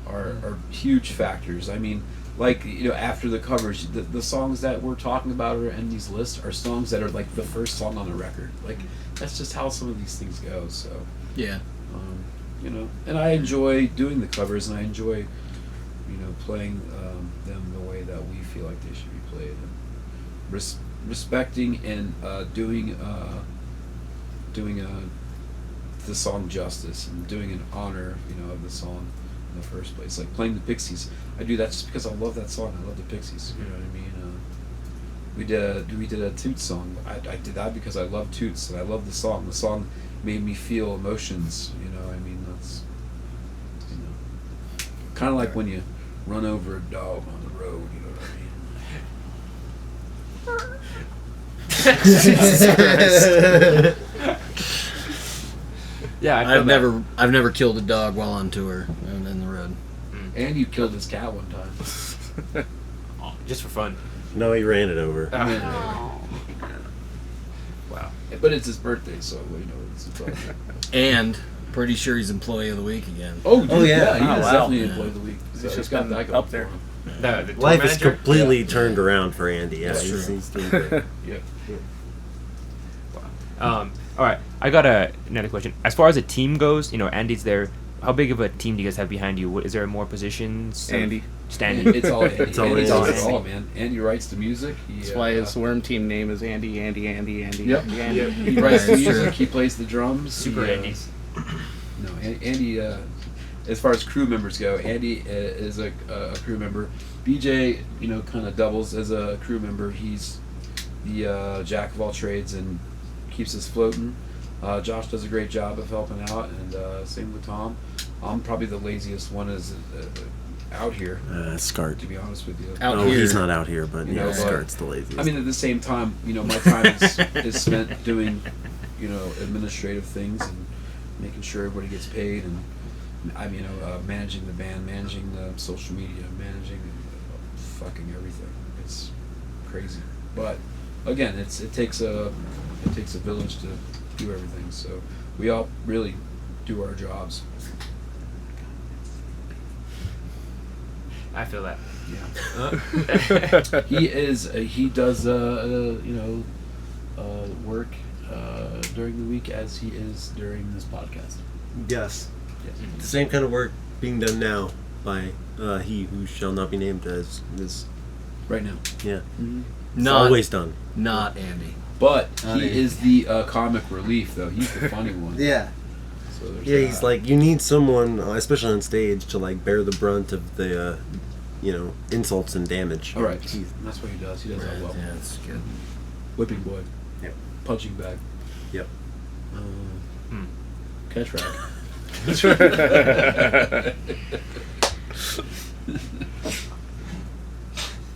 are huge factors. I mean, like after the covers, the songs that we're talking about are in these lists are songs that are like the first song on the record. Like that's just how some of these things go. So. Yeah. And I enjoy doing the covers, and I enjoy, playing them the way that we feel like they should be played, and respecting and doing the song justice and doing an honor, of the song in the first place. Like playing the Pixies, I do that just because I love that song. I love the Pixies. You know what I mean? We did a Toots song. I did that because I love Toots and I love the song. The song made me feel emotions. I mean, that's kind of like when you run over a dog on the road. You know what I mean? Jesus Christ. Yeah, I feel that. I've never killed a dog while on tour and in the road. And you killed this cat one time. Oh, just for fun. No, he ran it over. Oh. Wow. But it's his birthday, so it's fun. And pretty sure he's employee of the week again. Oh, dude, yeah. he Oh, is wow. definitely Yeah. employee of the week. So He's he's just got been that going up there. for him. The tour Life is manager? completely turned around for Andy. Yeah, That's he's, true. he's doing great. Yeah. All right, I got another question. As far as a team goes, Andy's there how big of a team do you guys have behind you? Is there more positions? Andy. Standing. It's all Andy. It's all Andy Andy. does it all, man. Andy writes the music. That's why his worm team name is Andy. Yep. Andy. He writes the music. He plays the drums. Super he, Andy's. No, Andy. As far as crew members go, Andy is a crew member. BJ, kind of doubles as a crew member. He's the jack of all trades and keeps us floating. Josh does a great job of helping out, and same with Tom. I'm probably the laziest one out here, Scart. to be honest with you. Out Oh, here. he's not out here, but You know, but- Scart's the laziest. I mean, at the same time, my time is spent doing, administrative things and making sure everybody gets paid, and managing the band, managing the social media, managing fucking everything. It's crazy, but again, it takes a village to do everything. So we all really do our jobs. I feel that. Yeah. He does work during the week as he is during this podcast. yes, Yes. the same kind of work being done now by he who shall not be named as this. Right now. Yeah, Mm-hmm. it's Not always done. Not Andy. But Not he Andy. is the comic relief, though. He's the funny one. Yeah. So there's Yeah, he's that. like, you need someone, especially on stage, to like bear the brunt of the, insults and damage. All right. That's what he does. He does that well. Yeah, that's good. Whipping boy. Yep. Punching bag. Yep. Catch rag.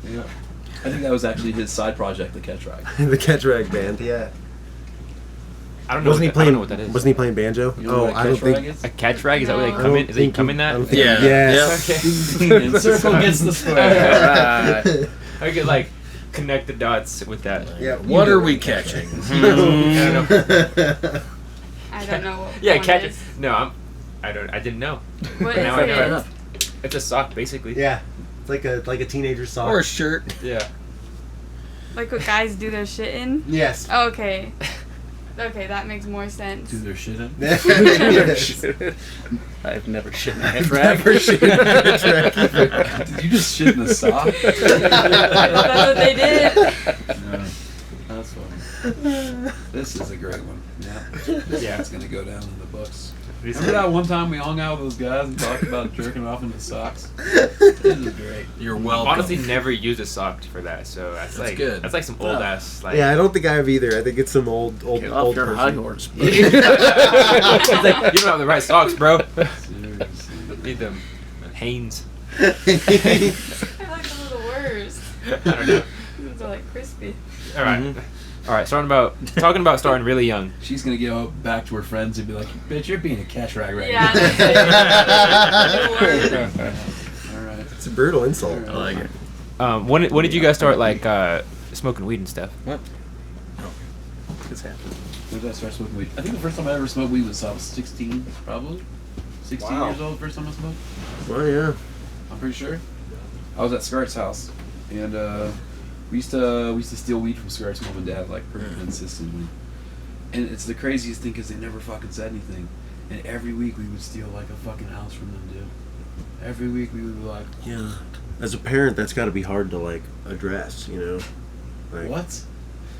Yeah. I think that was actually his side project, the catch rag. The Catch Rag Band, yeah. I don't know. Wasn't he I don't playing? know what that is. Wasn't he playing banjo? You know what a I don't catch rag think. is? A catch rag? Is that where they No. come in? Is he come in I don't that? think- Yeah. Yes. And circle gets the square. Right. I could connect the dots with that. Yeah. What are we catching? I don't know. I don't know what Yeah, one catch it. is. No, I didn't know. What But now I is know. it? It's a sock, basically. Yeah. It's like a teenager song. Or a shirt. Yeah. Like what guys do their shit in? Yes. Oh, okay. Okay, that makes more sense. Do their shit in. Yes. I've never shit my I've rag. never shit in a Catch Rag. Did you just shit in the sock? That's what they did. No. That's funny. This is a great one. Yeah. Yeah. It's gonna go down in the books. This Remember is- that one time we hung out with those guys and talked about jerking off in the socks? This is great. You're I've welcome. honestly never used a sock for that, so that's like good. That's like some old ass Yeah, I don't think I have either. I think it's some old Get off old your person. high horse. It's like, you don't have the right socks, bro. Seriously. Need them Hanes. I feel like those are the worst. I don't know. Those are like crispy. All right. All right. Talking about starting really young. She's gonna go back to her friends and be like, "Bitch, you're being a catch rag right Yeah. now." All right. It's a brutal insult. I like it. When did you guys start smoking weed and stuff? What? This happened. When did I start smoking weed? I think the first time I ever smoked weed was I was 16, probably. 16 Wow. years old, first time I smoked. Well, yeah. I'm pretty sure. I was at Scart's house, and we used to steal weed from Scart's mom and dad like pretty consistently. And it's the craziest thing because they never fucking said anything. And every week we would steal like a fucking house from them, dude. Every week we would be like, Yeah. As a parent, that's got to be hard to like address. Like, "What?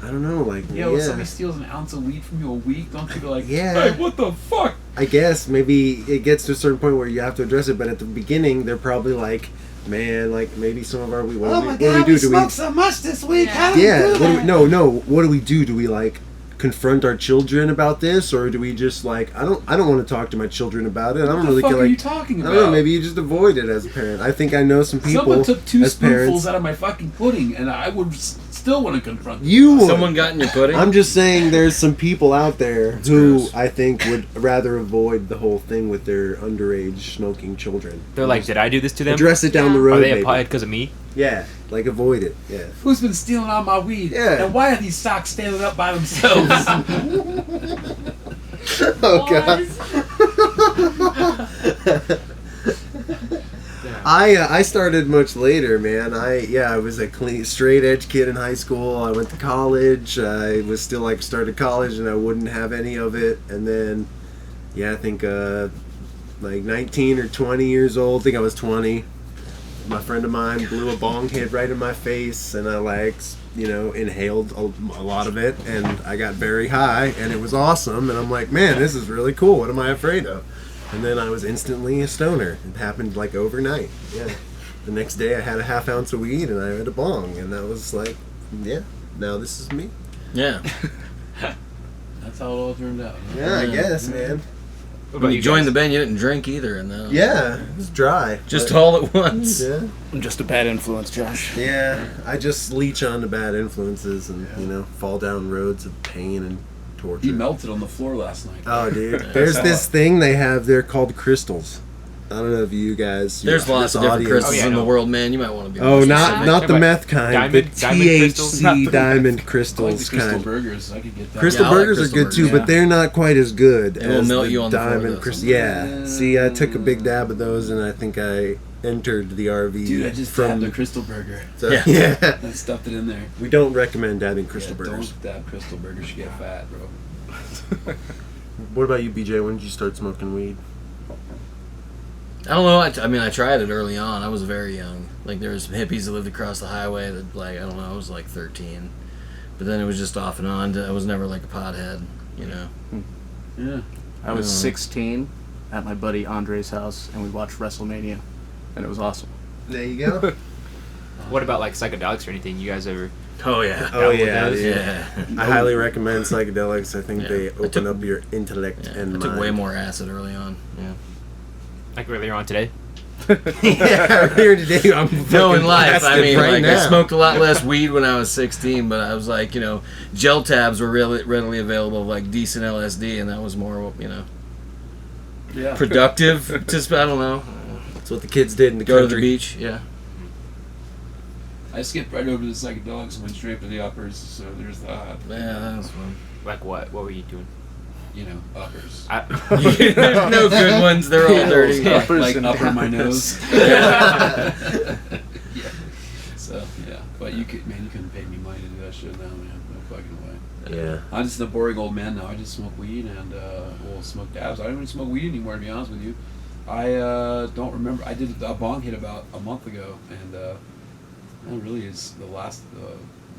I don't know. Like, Yo, if yeah. somebody steals an ounce of weed from you a week, don't you go like, Yeah. hey, what the fuck?" I guess maybe it gets to a certain point where you have to address it, but at the beginning, they're probably like, man, like maybe some of our weed. What do we do? Do we? so much this week. Yeah. Yeah. What do we, no. What do we do? Do we like confront our children about this, or do we just like I don't want to talk to my children about it. I don't What really the fuck feel are like you talking I about? don't know. Maybe you just avoid it as a parent. I think I know some people Someone took 2 as spoonfuls parents. out of my fucking pudding, and I would still want to confront them. You would. Someone got in your pudding? I'm just saying there's some people out there who gross. I think would rather avoid the whole thing with their underage smoking children. They're like, did I do this to them? Address it down the Yeah. road, Are they maybe. applied because of me? Yeah, like avoid it. Yeah. Who's been stealing all my weed? Yeah. And why are these socks standing up by themselves? Oh god. I started much later, man. I was a clean, straight edge kid in high school. I went to college. I was still like started college, and I wouldn't have any of it. And then, yeah, I think like 19 or 20 years old. I think I was 20. My friend of mine blew a bong hit right in my face, and I inhaled a lot of it, and I got very high, and it was awesome. And I'm like, man, this is really cool. What am I afraid of? And then I was instantly a stoner. It happened like overnight. Yeah. The next day I had a half ounce of weed and I had a bong, and that was like, yeah, now this is me. Yeah. That's how it all turned out. Yeah, I guess, man. What When you joined the band, you didn't drink either, and that Yeah, it was dry. just but- all at once. Yeah. I'm just a bad influence, Josh. Yeah, I just leech on to bad influences and, fall down roads of pain and torture. He melted on the floor last night. Oh, dude. There's this thing they have there called crystals. I don't know if you guys... There's lots this of different audience- crystals Oh, yeah, in the no. world, man. You might want to be. Oh, more not specific. not the Talk meth kind, diamond- the diamond THC crystals? diamond I like crystals the crystal kind. burgers. I could get that. Crystal Yeah, I like burgers crystal are good too, burgers, but they're not quite as good They will as melt the you on the floor, diamond though, crystal. sometimes. Yeah. See, I took a big dab of those, and I think I entered the RV Dude, I just dabbed a crystal burger. So, Yeah. yeah. I stuffed it in there. We don't recommend dabbing crystal Yeah, burgers. Don't dab crystal burgers. You get fat, bro. What about you, BJ? When did you start smoking weed? I don't know. I mean, I tried it early on. I was very young. Like, there was hippies that lived across the highway that, like, I don't know, I was like 13. But then it was just off and on. I was never like a pothead, you know. Yeah. I was Mm. 16 at my buddy Andre's house, and we watched WrestleMania, and it was awesome. There you go. What about like psychedelics or anything? You guys ever? Oh, yeah. Oh, yeah. those? dude. Yeah. I highly recommend psychedelics. I think Yeah. they I open took- up your intellect Yeah, and I took mind. way more acid early on. Yeah. Like earlier on today? Yeah, here today I'm No, in fucking life. I blasted mean, right like, now. I smoked a lot less weed when I was 16, but I was like, gel tabs were really readily available, like decent LSD, and that was more, Yeah. productive. Just, I don't know. That's what the kids did in the Go to country. the beach. Yeah. I skipped right over the psychedelics and went straight to the uppers. So there's that. Yeah, that was fun. Like what? What were you doing? Uppers. There's no good ones. They're all dirty. Yeah. Uppers like and upper my downs. nose. Yeah. So yeah, but you couldn't pay me money to do that shit now, man. No fucking way. Yeah. I'm just a boring old man now. I just smoke weed and smoke dabs. I don't even smoke weed anymore, to be honest with you. I don't remember. I did a bong hit about a month ago, and that really is the last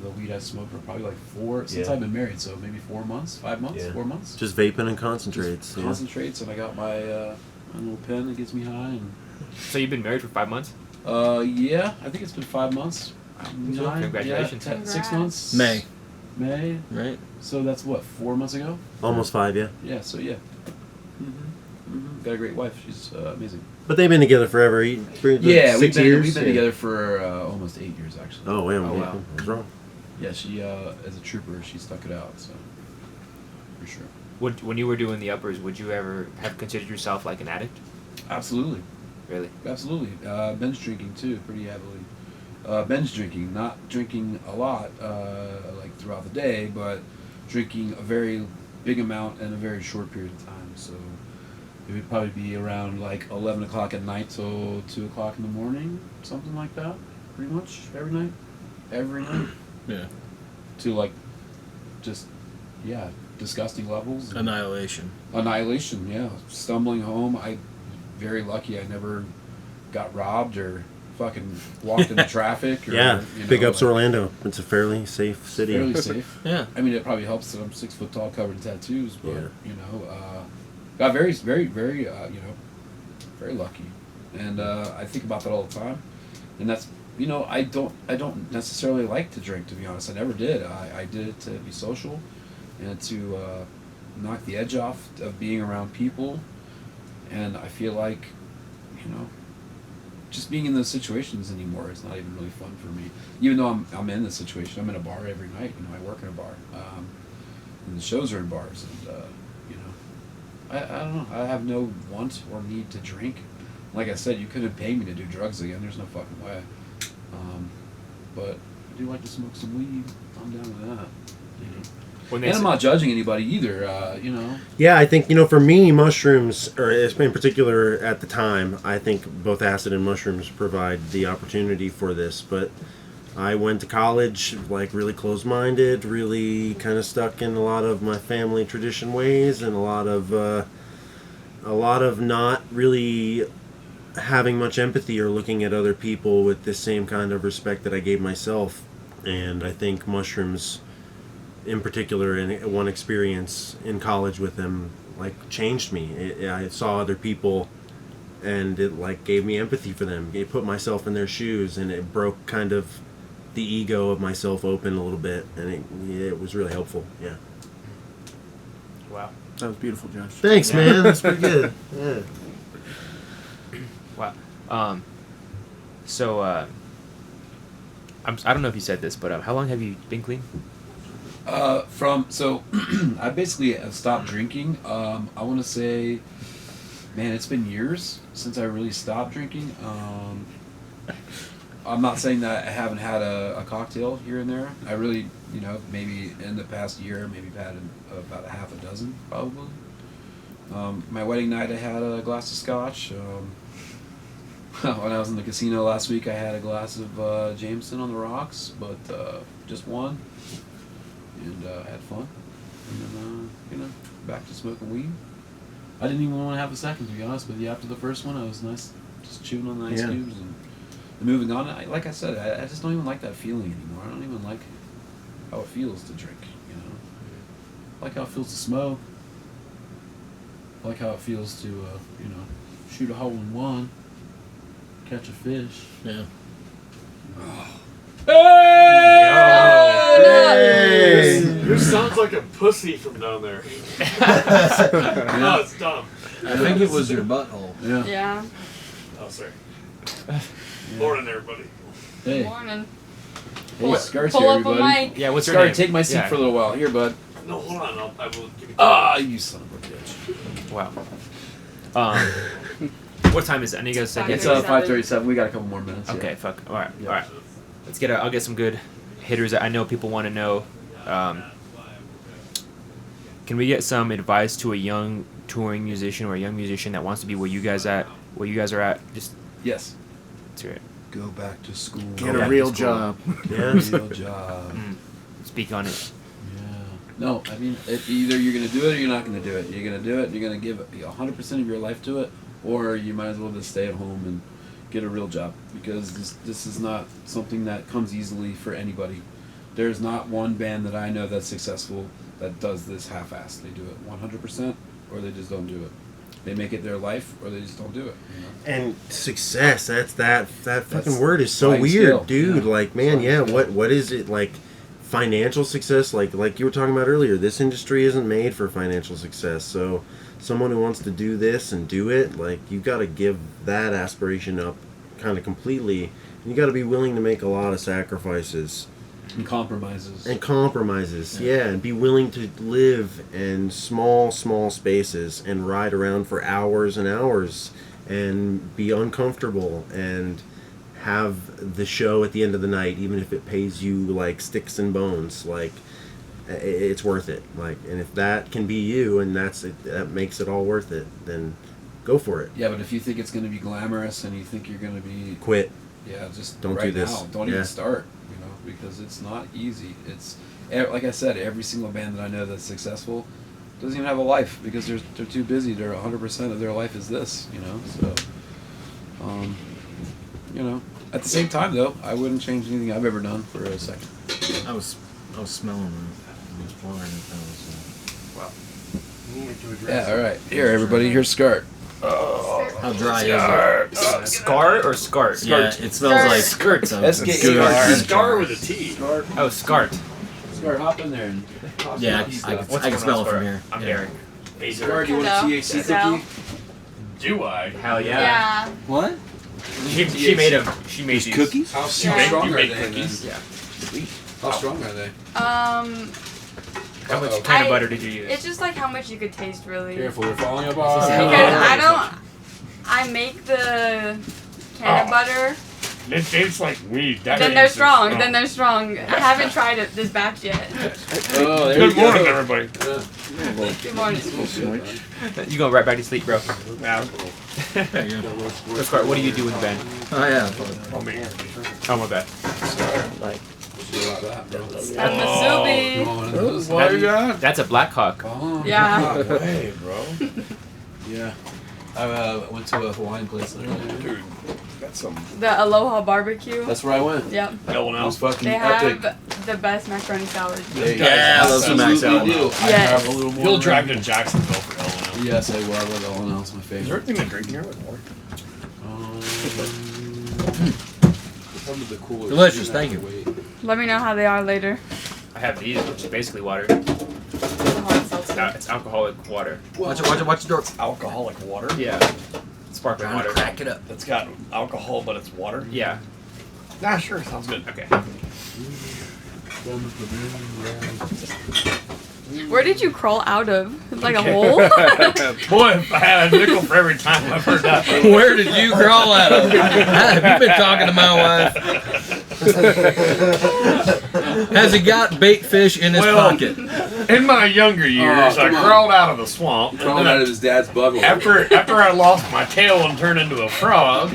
the weed I smoked for probably like since Yeah. I've been married. So maybe 4 months, 5 months, Yeah. 4 months. Just vaping and concentrates. Just concentrates, and I got my little pen that gets me high. And So you've been married for 5 months? yeah, I think it's been 5 months. Nine, Congratulations. Yeah, 6 months. May, May. right? So that's what, 4 months ago? Almost 5, yeah. Yeah. So yeah. Got a great wife. She's amazing. But they've been together forever. Yeah, 6 we've been, years. we've been Yeah. together for almost 8 years actually. Oh, yeah. Oh, wow. I was wrong. Yeah, she as a trooper, she stuck it out. So for sure. When you were doing the uppers, would you ever have considered yourself like an addict? Absolutely, Really? absolutely. Binge drinking too, pretty heavily. Binge drinking, not drinking a lot like throughout the day, but drinking a very big amount in a very short period of time. So it would probably be around like 11 o'clock at night till 2 o'clock in the morning, something like that. Pretty much every night. Every night. Yeah. To like, just, yeah, disgusting levels. Annihilation. Annihilation, yeah. Stumbling home. Very lucky I never got robbed or fucking walked into traffic. Or, Yeah. Big ups like, Orlando. It's a fairly safe city. fairly safe. Yeah. I mean, it probably helps that I'm 6 foot tall, covered in tattoos, but Yeah. got very, very, very, very lucky, and I think about that all the time, and that's, I don't necessarily like to drink, to be honest. I never did. I did it to be social, and to knock the edge off of being around people, and I feel like, just being in those situations anymore is not even really fun for me. Even though I'm in this situation, I'm in a bar every night. I work in a bar, and the shows are in bars, and I don't know. I have no want or need to drink. Like I said, you couldn't pay me to do drugs again. There's no fucking way. But I do like to smoke some weed. I'm down with that. When they And I'm say- not judging anybody either. Yeah, I think, for me, mushrooms, or in particular at the time, I think both acid and mushrooms provide the opportunity for this. But I went to college, like, really closed-minded, really kind of stuck in a lot of my family tradition ways and a lot of a lot of not really having much empathy or looking at other people with the same kind of respect that I gave myself. And I think mushrooms, in particular, in one experience in college with them, like changed me. I saw other people, and it like gave me empathy for them. It put myself in their shoes, and it broke kind of the ego of myself open a little bit, and it was really helpful. Yeah. Wow. That was beautiful, Josh. Thanks, man. That's pretty good. Yeah. Wow. So, I don't know if you said this, but how long have you been clean? I basically have stopped drinking. I want to say, man, it's been years since I really stopped drinking. I'm not saying that I haven't had a cocktail here and there. I really, maybe in the past year, maybe I've had about a half a dozen, probably. My wedding night, I had a glass of scotch. When I was in the casino last week, I had a glass of Jameson on the rocks, but just one. And had fun. And then, back to smoking weed. I didn't even want to have a second, to be honest with you. After the first one, I was nice, just chewing on the ice cubes and moving on. Like I said, I just don't even like that feeling anymore. I don't even like how it feels to drink, I like how it feels to smoke. I like how it feels to, shoot a hole in one, catch a fish. Yeah. Hey! Yours sounds like a pussy from down there. No, it's dumb. I think it was your butthole. Yeah. Yeah. Oh, sorry. Morning, everybody. Hey. Morning. Hey, Scar's Pull here, up everybody. a mic. Yeah, what's your Scar, name? take my seat for a little while. Here, bud. No, hold on. I will give you. You son of a bitch. Wow. What time is it? I know you guys said It's 5:37. 5:37. We got a couple more minutes. Okay, Yeah. fuck. All right, Yeah. all right. I'll get some good hitters that I know people want to know. Can we get some advice to a young touring musician or a young musician that wants to be where you guys are at? Just Yes. let's hear it. Go back to school. Get a real job. Yeah. Real job. Speak on it. Yeah. No, I mean, either you're going to do it or you're not going to do it. You're going to do it, you're going to give 100% of your life to it, or you might as well just stay at home and get a real job, because this is not something that comes easily for anybody. There's not one band that I know that's successful that does this half-assed. They do it 100%, or they just don't do it. They make it their life, or they just don't do it. And success, that fucking That's word is so sliding weird, scale. dude. Yeah. Like, man, Sliding scale. what is it like? Financial success, like you were talking about earlier. This industry isn't made for financial success. So, someone who wants to do this and do it, like, you got to give that aspiration up, kind of completely. And you got to be willing to make a lot of sacrifices. And compromises. Yeah, and be willing to live in small spaces and ride around for hours and hours and be uncomfortable and have the show at the end of the night, even if it pays you like sticks and bones. Like, it's worth it. Like, and if that can be you and that makes it all worth it, then go for it. Yeah, but if you think it's going to be glamorous and you think you're going to be... Quit. Yeah, just Don't right do this. now. Don't Yeah. even start, because it's not easy. It's, like I said, every single band that I know that's successful doesn't even have a life, because they're too busy. They're 100% of their life is this, so, at the same time, though, I wouldn't change anything I've ever done for a second. I was smelling that. I was wondering if that was. Wow. Yeah, all right. Here, everybody, here's Scart. How dry is it? Scar or Scart? Yeah, it smells like Skirt. So SK it's good. Scar. Star with a T. Oh, Scart. Scart, hop in there and toss Yeah, me a piece I of- can smell it from here. I'm Yeah. Deryk. Hey, Scart, do you want a Hello. THC Hello. cookie? Do I? Hell yeah. Yeah. What? She made them. She made these. Cookies? How Yeah. strong You are make they? cookies? then? Yeah. How strong are they? How much Uh-oh. kind of butter did you use? It's just like how much you could taste, really. Careful, we're falling Because apart. I make the can of butter. It tastes like weed. That Then they're means strong. it's Then they're strong. I haven't tried it this batch yet. Oh, there Good you go. morning, everybody. Good morning. You going right back to sleep, bro. Now, There you go. So, Scart, what do you do in the band? Oh yeah. oh man. Oh, my bad. I'm the Subi. Why you got? That's a Black Hawk. Oh, Yeah. Hey, bro. Yeah. I went to a Hawaiian place there. Dude, that's some. The Aloha Barbecue. That's where I went. Yep. No one It was else. fucking They epic. have the best macaroni salad. Yeah, I love some mac salad. Do. I Yes. have a little more. He'll drive to Jacksonville for L&L. Yes, I will. I love L&L. It's my Is there favorite. anything to drink here with water? Some of the cooler. Delicious, thank you. Let me know how they are later. I have these, which is basically water. The hard seltzer. It's alcoholic water. Watch the door. Alcoholic water? Yeah. Sparkling Trying to water. crack it up. It's got alcohol, but it's water? Yeah. Nah, sure. Sounds good. Okay. Where did you crawl out of? Like a hole? Boy, if I had a nickel for every time I've heard that. Where did you crawl out of? Have you been talking to my wife? Has he got bait fish in his pocket? In my younger years, I come on. crawled out of the swamp. Crawling and then out of his dad's butthole. after I lost my tail and turned into a frog.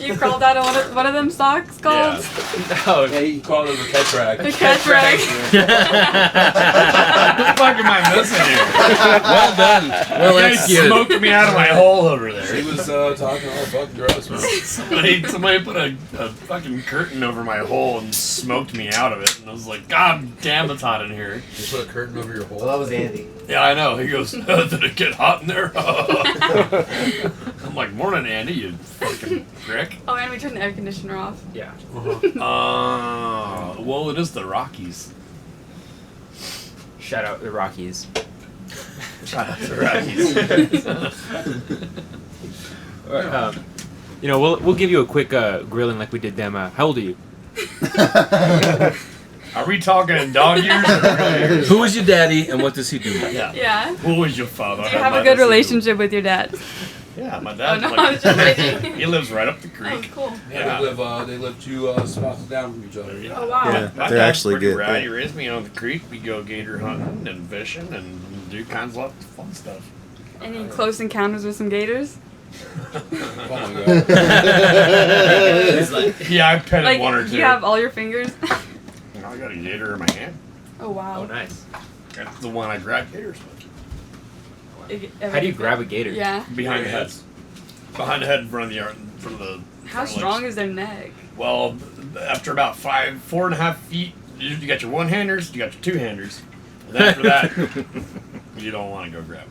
You crawled out of one of them socks called? Oh, Yeah, he called it a catch rag. The catch rag. What the fuck am I missing here? Well done. Well You guys executed. smoked me out of my hole over He there. was talking all fucking gross, man. Somebody put a fucking curtain over my hole and smoked me out of it. And I was like, God damn, it's hot in here. You put a curtain over your hole. Well, that was Andy. Yeah, I know. He goes, did it get hot in there? I'm like, morning, Andy, you fucking prick. Oh, and we turned the air conditioner off. yeah. Well, it is the Rockies. Shout out the Rockies. Shout out to the Rockies. You know, we'll give you a quick grilling like we did them. How old are you? Are we talking in dog years or real years? Who is your daddy and what does he do? Yeah. Yeah. Who was your father? Do you have a good relationship with your dad? Yeah, my Oh, dad's no, I was just kidding. he lives right up the Oh, creek. cool. Yeah. They live two spots down from each other. Oh, wow. Yeah. My They're dad's actually pretty good. rad. He raised me on the creek. We go gator hunting and fishing and do kinds of fun stuff. Any close encounters with some gators? Oh my god. Yeah, I petted Like, one or two. you have all your fingers? I got a gator in my hand. Oh, wow. Oh, nice. That's the one I grab gators with. How do you grab a gator? Yeah. Behind the head. Behind the head in front of the yard. In front of the How front strong legs. is their neck? Well, after about 4.5 feet, you got your one-handers, you got your two-handers. And then after that, you don't want to go grab them.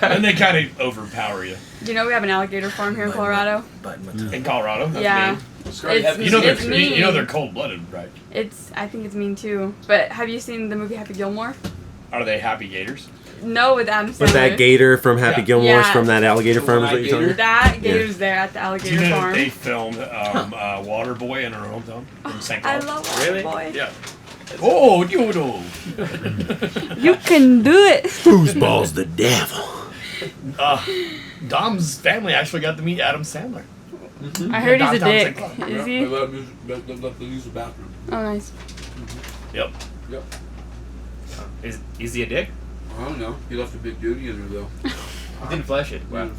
And they kind of overpower you. Do you know we have an alligator farm here in Colorado? In Colorado, that's Yeah. mean. It's, You know it's they're mean. you know they're cold-blooded, right? I think it's mean too. But have you seen the movie Happy Gilmore? Are they happy gators? No, with Adam Sandler. Was that gator from Happy Yeah. Gilmore's Yeah. from that alligator farm? Is what you're talking about? That gator's there at the Do alligator you know that farm. they filmed Waterboy in our hometown from St. I Cloud? love Really? Boy. Yeah. Oh, you know. You can do it. Foosball's the devil. Dom's family actually got to meet Adam Sandler. I heard he's a Downtown dick. St. Cloud. Is They he? let them use the bathroom. Oh, nice. Yep. Yep. Is he a dick? I don't know. He left a big duty in there though. He didn't flush it. Wow.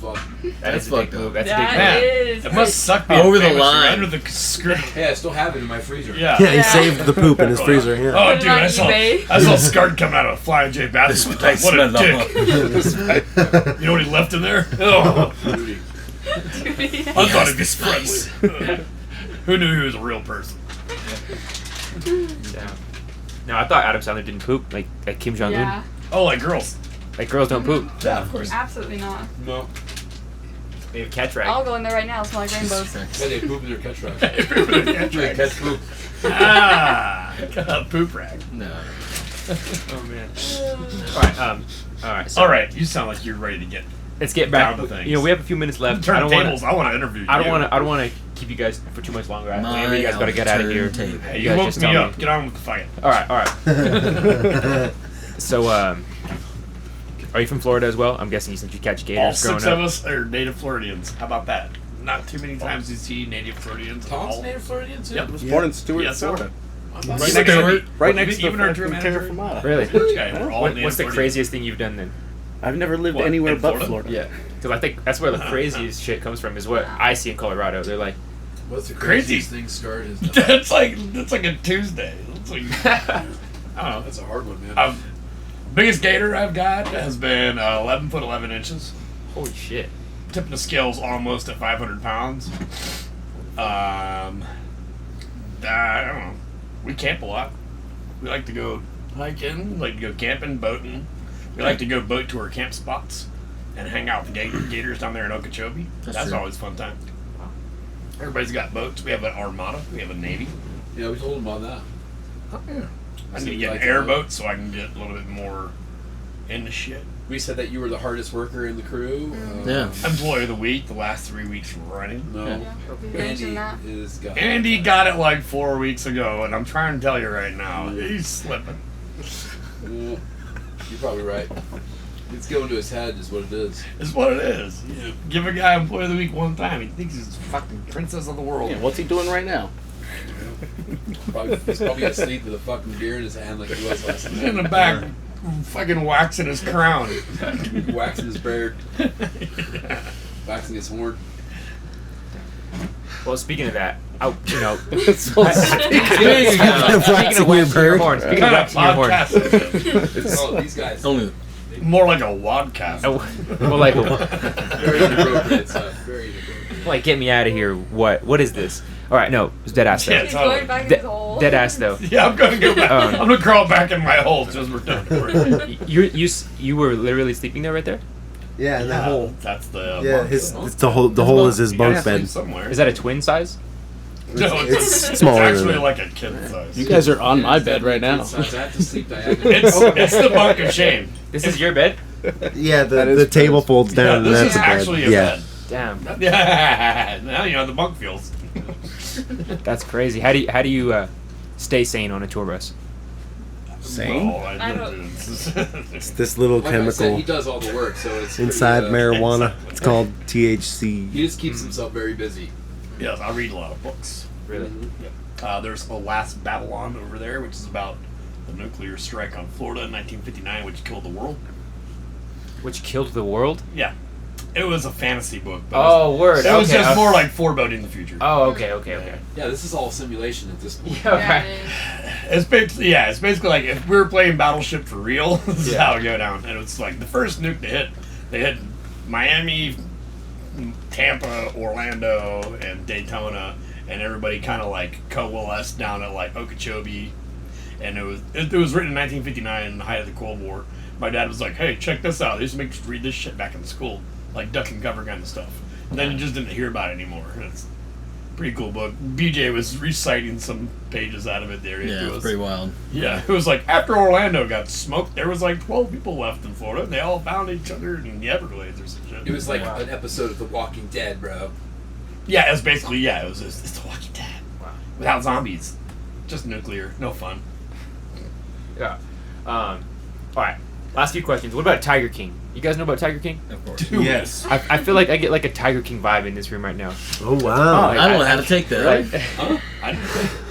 That is a fucked dick up. move. That's a That dick Man, is. it must suck being Over the famous. You're line. under the skirt. Hey, I still have it in my freezer. Yeah. Yeah, he Yeah. saved the poop in his freezer. Yeah. Oh, Put it dude, on I saw eBay. Scard coming out of a Flying J bathroom. What a dick. You know what he left in there? Oh, Duty. I thought he'd be friendly. Who knew he was a real person? Yeah. No, I thought Adam Sandler didn't poop like Kim Jong Un. Yeah. Oh, like girls. Like girls don't poop. Yeah, of course. Absolutely not. No. They have catch I'll rag. go in there right now. Smell like rainbows. Yeah, they poop in their catch rag. Catch They catch poop. poop rag. No. Oh man. All right. So All right, you sound like you're ready to get. let's get back. Down to things. You know, we have a few minutes left. Turn I don't tables. want I want to interview you. I don't want to keep you guys for too much longer. Maybe you guys got to get out of here. turntable. Hey, You you guys woke just me tell up. Get on with the fight. All right. So, are you from Florida as well? I'm guessing since you catch All gators growing 6 of up. us are native Floridians. How about that? Not too many times you see native Floridians. Tom's All- native Floridian too? Yep. I was born in Stewart, Yes, sir. Florida. Right Stewart. next to Right next to even our tour fucking manager. Terra Firmata. Really? Yeah, we're all native What's the Floridians. craziest thing you've done then? I've never lived What, anywhere in but Florida? Florida. Because I think that's where the craziest shit comes from. Is what I see in Colorado. They're like, What's the Crazy. craziest thing Scar has done? That's like a Tuesday. That's like, I don't know. That's a hard one, man. Biggest gator I've got has been 11 foot 11 inches. Holy shit. Tip of the scale's almost at 500 pounds. I don't know. We camp a lot. We like to go hiking, we like to go camping, boating. We like to go boat to our camp spots and hang out with the gators down there in Okeechobee. That's true. always a fun time. Everybody's got boats. We have an armada. We have a navy. Yeah, we told him about that. Oh, yeah. I need to So get like an airboat so I can get a little bit more into shit. We said that you were the hardest worker in the crew. Yeah. Employee of the week the last 3 weeks running. No. Yeah, we Andy mentioned that. is got Andy got it like 4 weeks ago, and I'm trying to tell you right now, he's slipping. Yeah, you're probably right. It's going to his head is what it is. It's what it is. You give a guy employee of the week one time, he thinks he's fucking princess of the world. Yeah, what's he doing right now? He's probably asleep with a fucking beer in his hand like he was last He's night. in the back, fucking waxing his crown. Waxing his beard, waxing his horn. Well, speaking of that, speaking of Waxing your waxing your bird. horn, speaking of Kind of waxing your horn, podcast is this? It's all these guys. Only More like a wadcast. well, like, Very inappropriate stuff. Very inappropriate. like, get me out of here. What is this? All right, no, it's dead ass though. Yeah, He's totally. going back in De- his hole. dead ass though. Yeah, I'm gonna go back. Um, I'm gonna crawl back in my hole as we're done. You were literally sleeping there right there? Yeah, in that hole. That's the Yeah, bunk. his it's the hole is his You gotta bunk sleep bed. somewhere. Is that a twin size? No, It's smaller than actually that. like a kid size. You guys are on my bed right now. I have to sleep diagonally. It's the bunk of shame. This is your bed? Yeah, That is the table folds Yeah, down. and this that's is the bed. actually a yeah. bed. Damn, Yeah, now you know how the bunk feels. that's crazy. How do you stay sane on a tour bus? Sane? Well, I don't- It's this little Like I said, chemical he does all the work, so it's pretty, inside marijuana. It's called THC. He just keeps himself very busy. Yes, I read a lot of books. Really? There's A Last Babylon over there, which is about the nuclear strike on Florida in 1959, which killed the world. Which killed the world? Yeah. It was a fantasy book. But Oh, word. It was Okay. just more like foreboding the future. Oh, okay. Yeah, this is all simulation at this point. Yeah, Yeah, right. It's basically like if we were playing Battleship for real, this is Yeah. how it would go down. And it's like the first nuke they hit Miami, Tampa, Orlando, and Daytona, and everybody kind of like coalesced down at like Okeechobee. And it was written in 1959 in the height of the Cold War. My dad was like, "Hey, check this out. They used to make us read this shit back in school, like duck and cover kind of stuff." And then you just didn't hear about it anymore. And it's a pretty cool book. BJ was reciting some pages out of it there. yeah, It it's was- pretty wild. yeah, it was like after Orlando got smoked, there was like 12 people left in Florida, and they all found each other in the Everglades or some shit. It was like Wow. an episode of The Walking Dead, bro. yeah, it was basically it's The Walking Dead Wow. without zombies, just nuclear, no fun. Yeah. All right. Last few questions. What about Tiger King? You guys know about Tiger King? Of course. Dude. Yes. I feel like I get like a Tiger King vibe in this room right now. Oh wow. I don't know how to take that. Right? Huh?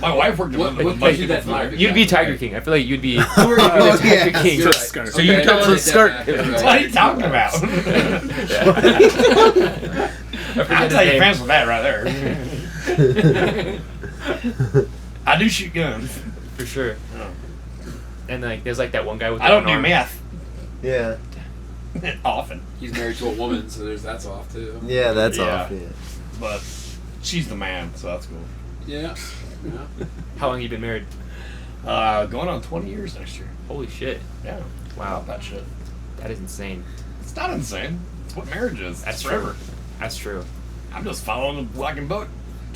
My wife worked What- with what a bunch gives you of that people from vibe? there. You'd be Tiger King. I feel like you'd be the Oh, Tiger yeah. King. You're So- right. so you Okay, come I'll to the take that skirt. back, you're What right. are you talking about? I'll tell you fans with that right there. I do shoot guns. For sure. Oh. And like, there's like that one guy with. I don't one do arm. math Yeah. often, He's married to a woman, so that's off too. Yeah, that's Yeah. off. Yeah. but she's the man, so that's cool. Yeah. How long you been married? Going on 20 years next year. Holy shit! Yeah. Wow, That shit. that is insane. It's not insane. It's what marriage is. That's It's true. forever. That's true. I'm just following the black and book.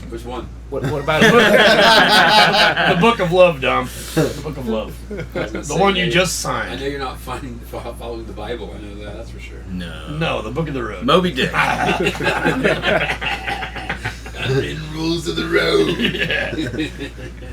Which one? What about The book of love, Dom. The book of love. I was gonna The say, one you Nate, just I know signed. you're not following the Bible. I know that. That's for sure. No. No, the book of the road. Moby Dick. In rules of the road. Yeah.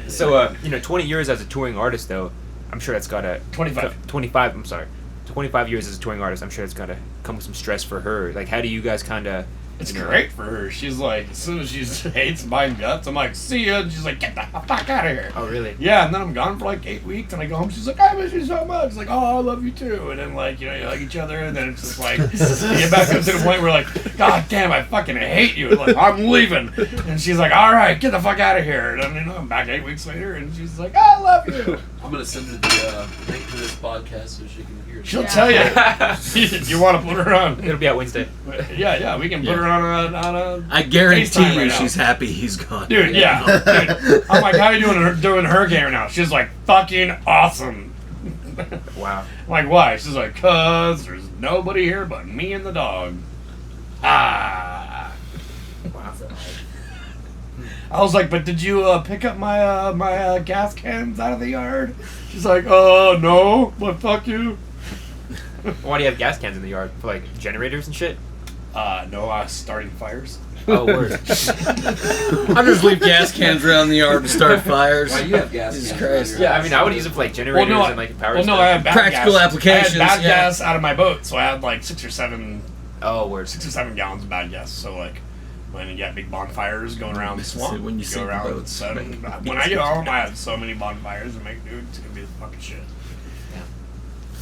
so? 20 years as a touring artist, though. I'm sure that's gotta 25. 25. I'm sorry. 25 years as a touring artist. I'm sure that's gotta come with some stress for her. Like, how do you guys kind of It's You know, great for her. She's like, as soon as she hates buying guts, I'm like, see ya. And she's like, get the fuck out of here. Oh, really? Yeah, and then I'm gone for like 8 weeks, and I go home. She's like, I miss you so much. It's like, oh, I love you too. And then like, you like each other, and then it's just like, you get back up to the point where like, God damn, I fucking hate you. Like, I'm leaving. And she's like, all right, get the fuck out of here. And then I'm back 8 weeks later, and she's like, I love you. I'm gonna send her the link to this podcast so she can hear it. She'll tell you. You want to put her on? It'll be out Wednesday. Yeah, we can put her on a I guarantee FaceTime you right now. she's happy he's gone. Dude, yeah. Dude. I'm like, how are you doing her game now? She's like, fucking awesome. Wow. I'm like, why? She's like, cause there's nobody here but me and the dog. Ah. Wow. I was like, but did you pick up my gas cans out of the yard? She's like, oh, no, but fuck you. Why do you have gas cans in the yard? For like generators and shit? No, starting fires. Oh, word. I just leave gas cans around the yard to start fires. Why do you have gas Jesus cans Christ. around your Yeah, I mean, I would use it for like generators and like power well, stuff. no, I have bad Practical gas. applications, I had bad yeah. gas out of my boat, so I had like 6 or 7 Oh, word. gallons of bad gas. So like, when you got big bonfires going around the swamp, When you go sink the around. boats. So, when I get home, I have so many bonfires to make, dude. It's gonna be the fucking shit.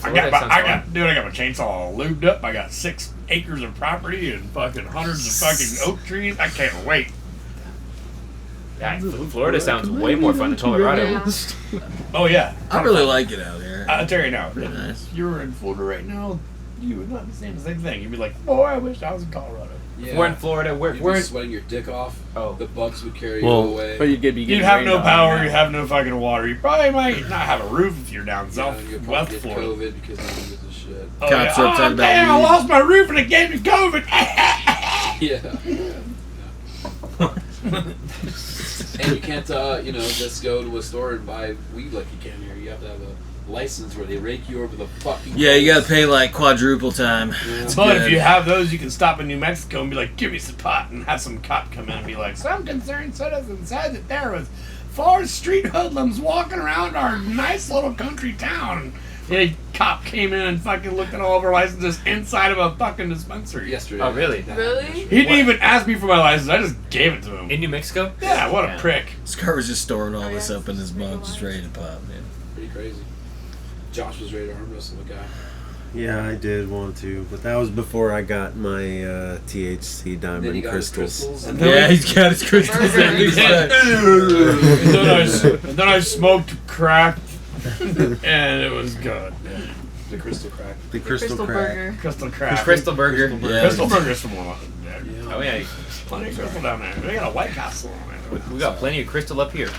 I got my chainsaw all lubed up. I got 6 acres of property and fucking hundreds of fucking oak trees. I can't wait. Yeah, Florida sounds way more fun than Colorado. Yeah. Oh yeah, I really like it out here. I'll tell you now. Pretty nice. If you were in Florida right now, you would not be saying the same thing. You'd be like, "Boy, I wish I was in Colorado." Yeah. We're in Florida. You'd We're be in, sweating your dick off. Oh. The bugs would carry Well, you away. But you'd be You'd getting have rained no on, power. yeah. You have no fucking water. You probably might not have a roof if you're down You'll south probably west get Florida. COVID because no one gives a shit. Oh, Cops are upset about damn, I weed. lost my roof and it gave me COVID. Yeah. And you can't, just go to a store and buy weed like you can here. You have to have a license where they rake you over the fucking. Yeah, you gotta pay like quadruple time. Yeah. It's But good. if you have those, you can stop in New Mexico and be like, give me some pot, and have some cop come in and be like, some concerned citizen said that there was 4 street hoodlums walking around our nice little country town. A cop came in and fucking looked at all of our licenses inside of a fucking dispensary. Yesterday. Oh, really? Really? He didn't even ask me for my license. I just gave it to him. in New Mexico? Yeah, what a Yeah. prick. Scar was just storing all Oh, this yeah, up in his it's mug, just ready to legalized. pop, man. Pretty crazy. Josh was ready to arm wrestle a guy. Yeah, I did want to, but that was before I got my THC And then he diamond got his crystals. And Yeah, he's got his crystals in his and, bag. then I smoked crack, and it was good. the crystal crack. The crystal, crack. Burger. Crystal crack. Crystal Burger. Yeah. Crystal Burger's from one. Yeah. Oh, yeah. Plenty of crystal down there. They got a White Castle on there. We got plenty of crystal up here.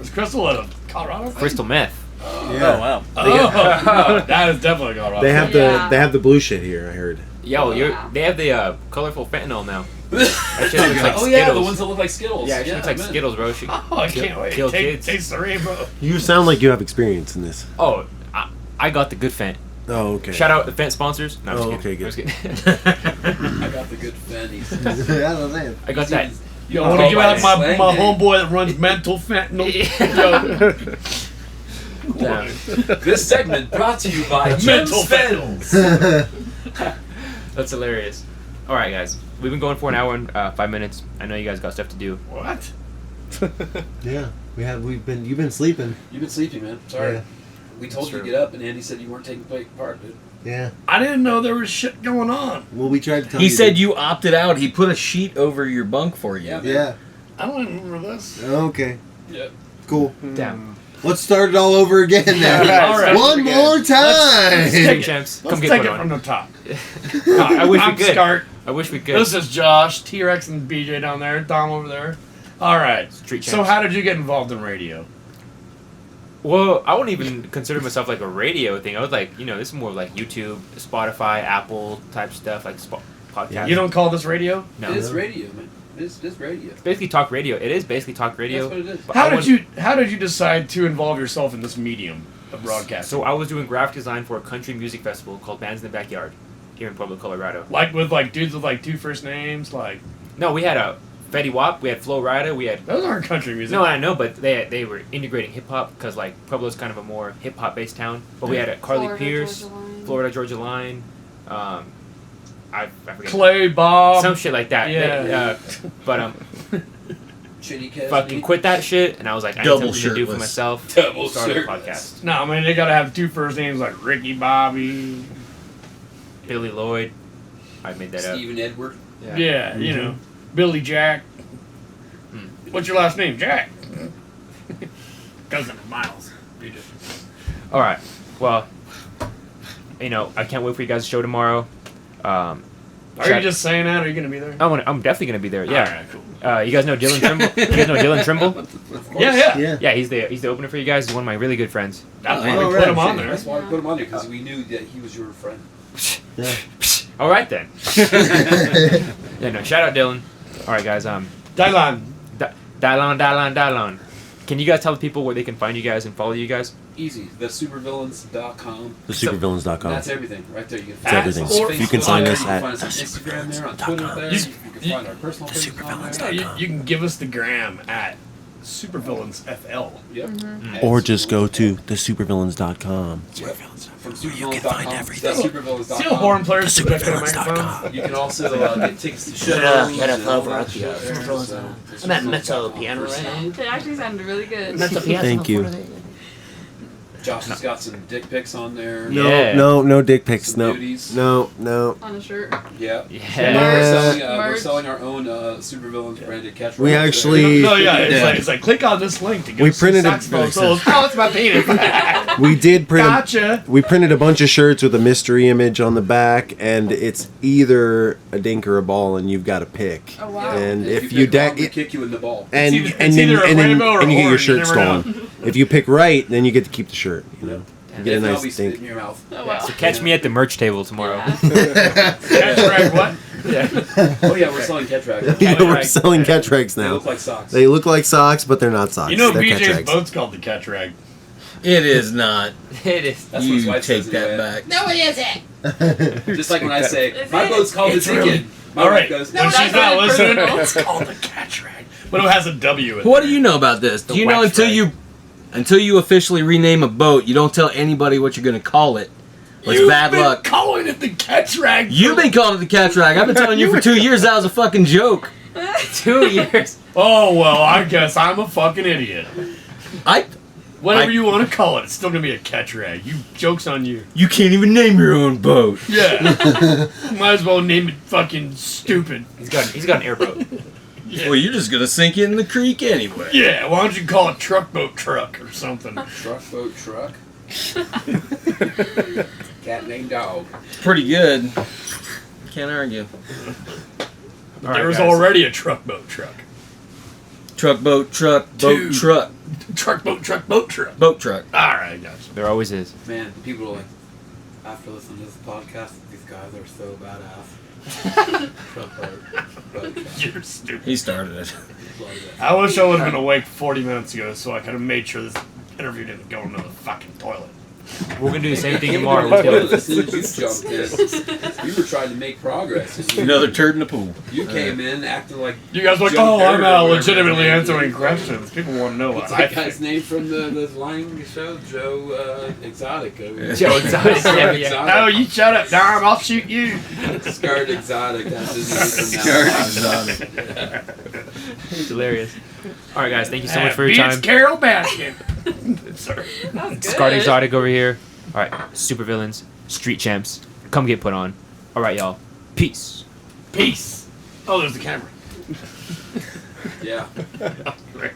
Is crystal a Colorado thing? Crystal meth. Yeah. Oh wow. Oh, that is definitely Colorado. They have Yeah. they have the blue shit here. I heard. Yo, Wow. they have the colorful fentanyl now. That shit looks like Oh yeah, the Skittles. ones that look like Skittles. Yeah, it looks like man. Skittles, bro. She, Oh, I can't wait. Kill Take, kids. taste the rainbow. You sound like you have experience in this. Oh, I got the good fent. Oh, okay. Shout out the fent sponsors. No, I'm Oh, just kidding. okay, I'm just kidding. I got the good fannies. I don't know. I got that. Yo, I want to give out my Slang, dude. homeboy that runs mental fentanyl. Damn. This segment brought to you by Mental Mental That's hilarious. All right, guys. We've been going for an hour and 5 minutes. I know you guys got stuff to do. What? Yeah, you've been sleeping. You've been sleeping, man. Sorry. Yeah. We told you to true. get up, and Andy said you weren't taking part, dude. Yeah. I didn't know there was shit going on. Well, we tried to tell He you. said you opted out. He put a sheet over your bunk for you. Yeah. Yeah. I don't remember this. Okay. Yep. Cool. Damn. Let's start it all over again now. All right. One more time. Take champs. Let's Come get take one it on. from the top. I wish we I'm could. Scart. I wish we could. This is Josh, T-Rex, and BJ down there. Dom over there. All right. Street So champs. how did you get involved in radio? Well, I wouldn't even consider myself like a radio thing. I was like, this is more like YouTube, Spotify, Apple type stuff, like podcast. You don't call this radio? No. It is radio, man. It's radio. It's basically talk radio. It is basically talk radio. That's what it is. but I How did you decide to involve yourself in this medium of broadcasting? So I was doing graphic design for a country music festival called Bands in the Backyard here in Pueblo, Colorado. like with like dudes with like 2 first names, like No, we had a Fetty Wap, we had Flo Rida, we had... those aren't country music. No, I know, but they were integrating hip-hop because, like, Pueblo's kind of a more hip-hop based town. But we had a Carly Florida Pierce, Georgia Line. Florida Georgia Line, I forget. Clay Bob. Some shit like that. Yeah. But Shitty Cash. fucking quit that shit, and I was like, I need Double something to do for shirtless. myself. Double Start a shirtless. podcast. No, I mean they gotta have 2 first names like Ricky Bobby. Billy Lloyd. I made that Stephen Edward. up. Yeah, you know, Billy Jack. What's your last name, Jack? Cousin of Miles. You just- All right. Well, I can't wait for you guys' show tomorrow. Are you just saying that? Or are you gonna be there? I'm definitely gonna be there. Yeah. All right, cool. You guys know Dylan Trimble? You guys know Dylan Trimble? Yeah. Yeah. Yeah, he's the opener for you guys. He's one of my really good friends. That's Oh, why we yeah. put him on there. That's why we put him on there, because we knew that he was your friend. Yeah. All right then. Yeah, no. Shout out Dylan. All right, guys. Dylan. Dylan. Can you guys tell the people where they can find you guys and follow you guys? Easy. TheSupervillains.com. TheSupervillains.com. That's everything right there. You can It's find everything. us on You can Facebook find there, us you can at find us on Instagram there, on Twitter there. You can find our personal pages on there. Yeah, you can give us the gram at Supervillains FL. Yep. Or just go to thesupervillains.com. From You can find Supervillains.com. everything. Supervillains.com. See how horn players The project their Supervillains.com. microphones? You can also get tickets to shows. Get and up all over that at the shit there, Supervillains. so I'm at Mezzo Piano right now. It actually sounded really good. Mezzo Piano. Thank you. Josh has got some dick pics on there. Yeah. No dick pics. Some No. nudies. No. On a shirt. Yeah. Yeah. We're Merch. selling our own Supervillains branded catchphrase. We actually- No, yeah, Yeah. it's like click on this link to get We some printed a- saxophone solos. Oh, it's my penis. We did print Gotcha. we printed a bunch of shirts with a mystery image on the back, and it's either a dink or a ball, and you've got to pick. Oh, wow. And If if you you pick wrong, we deck kick you in the ball. and It's either- and it's then either a and then rainbow or and you get your orange, you shirt never know. stolen. If you pick right, then you get to keep the shirt. You know, you get a If not, nice we spit in dink. your mouth. Oh, wow. So catch me at the merch table tomorrow. That's right, what? Oh yeah, we're selling catch rags. Yeah, we're selling catch rags They now. look like socks. They look like socks, but they're not socks. You know they're catch BJ's rags. boat's called the catch rag. It is not. It is. That's what his You wife take says that anyway. back. No, it isn't. Just like when I say, Is my it? boat's called It's the really- Ticket. My All wife right. goes, When No, she's that's not not listening, personal. it's called the catch rag. But it has a W in What there. do you know about this? Do The you know wax until you officially rename a boat, you don't tell anybody what you're gonna call it. Or it's You've bad been luck. calling it the catch rag. You've been calling it the catch rag. I've been telling you for 2 years that was a fucking joke. 2 years. Oh, well, I guess I'm a fucking idiot. I Whatever I- you want to call it, it's still going to be a catch rag. Joke's on you. You can't even name your own boat. Yeah. Might as well name it fucking stupid. He's got an airboat. Well, you're just gonna sink it in the creek anyway. Yeah, why don't you call it truck boat truck or something? truck, boat, truck. Cat named dog. Pretty good. Can't argue. All right, There was guys. already a truck boat truck. Truck, boat, truck, boat, Two. truck, Truck boat truck boat truck. boat, truck. Alright, gotcha. There always is. Man, people are like, after listening to this podcast, these guys are so badass. Truck, boat, truck. You're stupid. He started it. I wish I would have been awake 40 minutes ago so I could have made sure this interview didn't go into the fucking toilet. We're gonna do the same thing Came tomorrow. into the We'll do toilet as soon as you jumped in. You were trying to make progress. Another turd in the pool. You came in acting like You guys are like, Joe oh, I'm Dirt or whatever legitimately his name answering is. questions. People want to know what what's I that guy's think. name from the Lang show? Joe Exotic. Over here. Joe Exotic, Scarred yeah. Exotic. Oh, you shut up, Dom. I'll shoot you. Scarred Exotic. That's his name from now Scarred on. Exotic. It's hilarious. All right, guys. Thank you so much for your Beats time. Carol Baskin. Sorry. That was good. Scarred Exotic over here. All right, Supervillains, Street Champs. Come get put on. All right, y'all. Peace. Peace. Oh, there's the camera. Yeah. Right.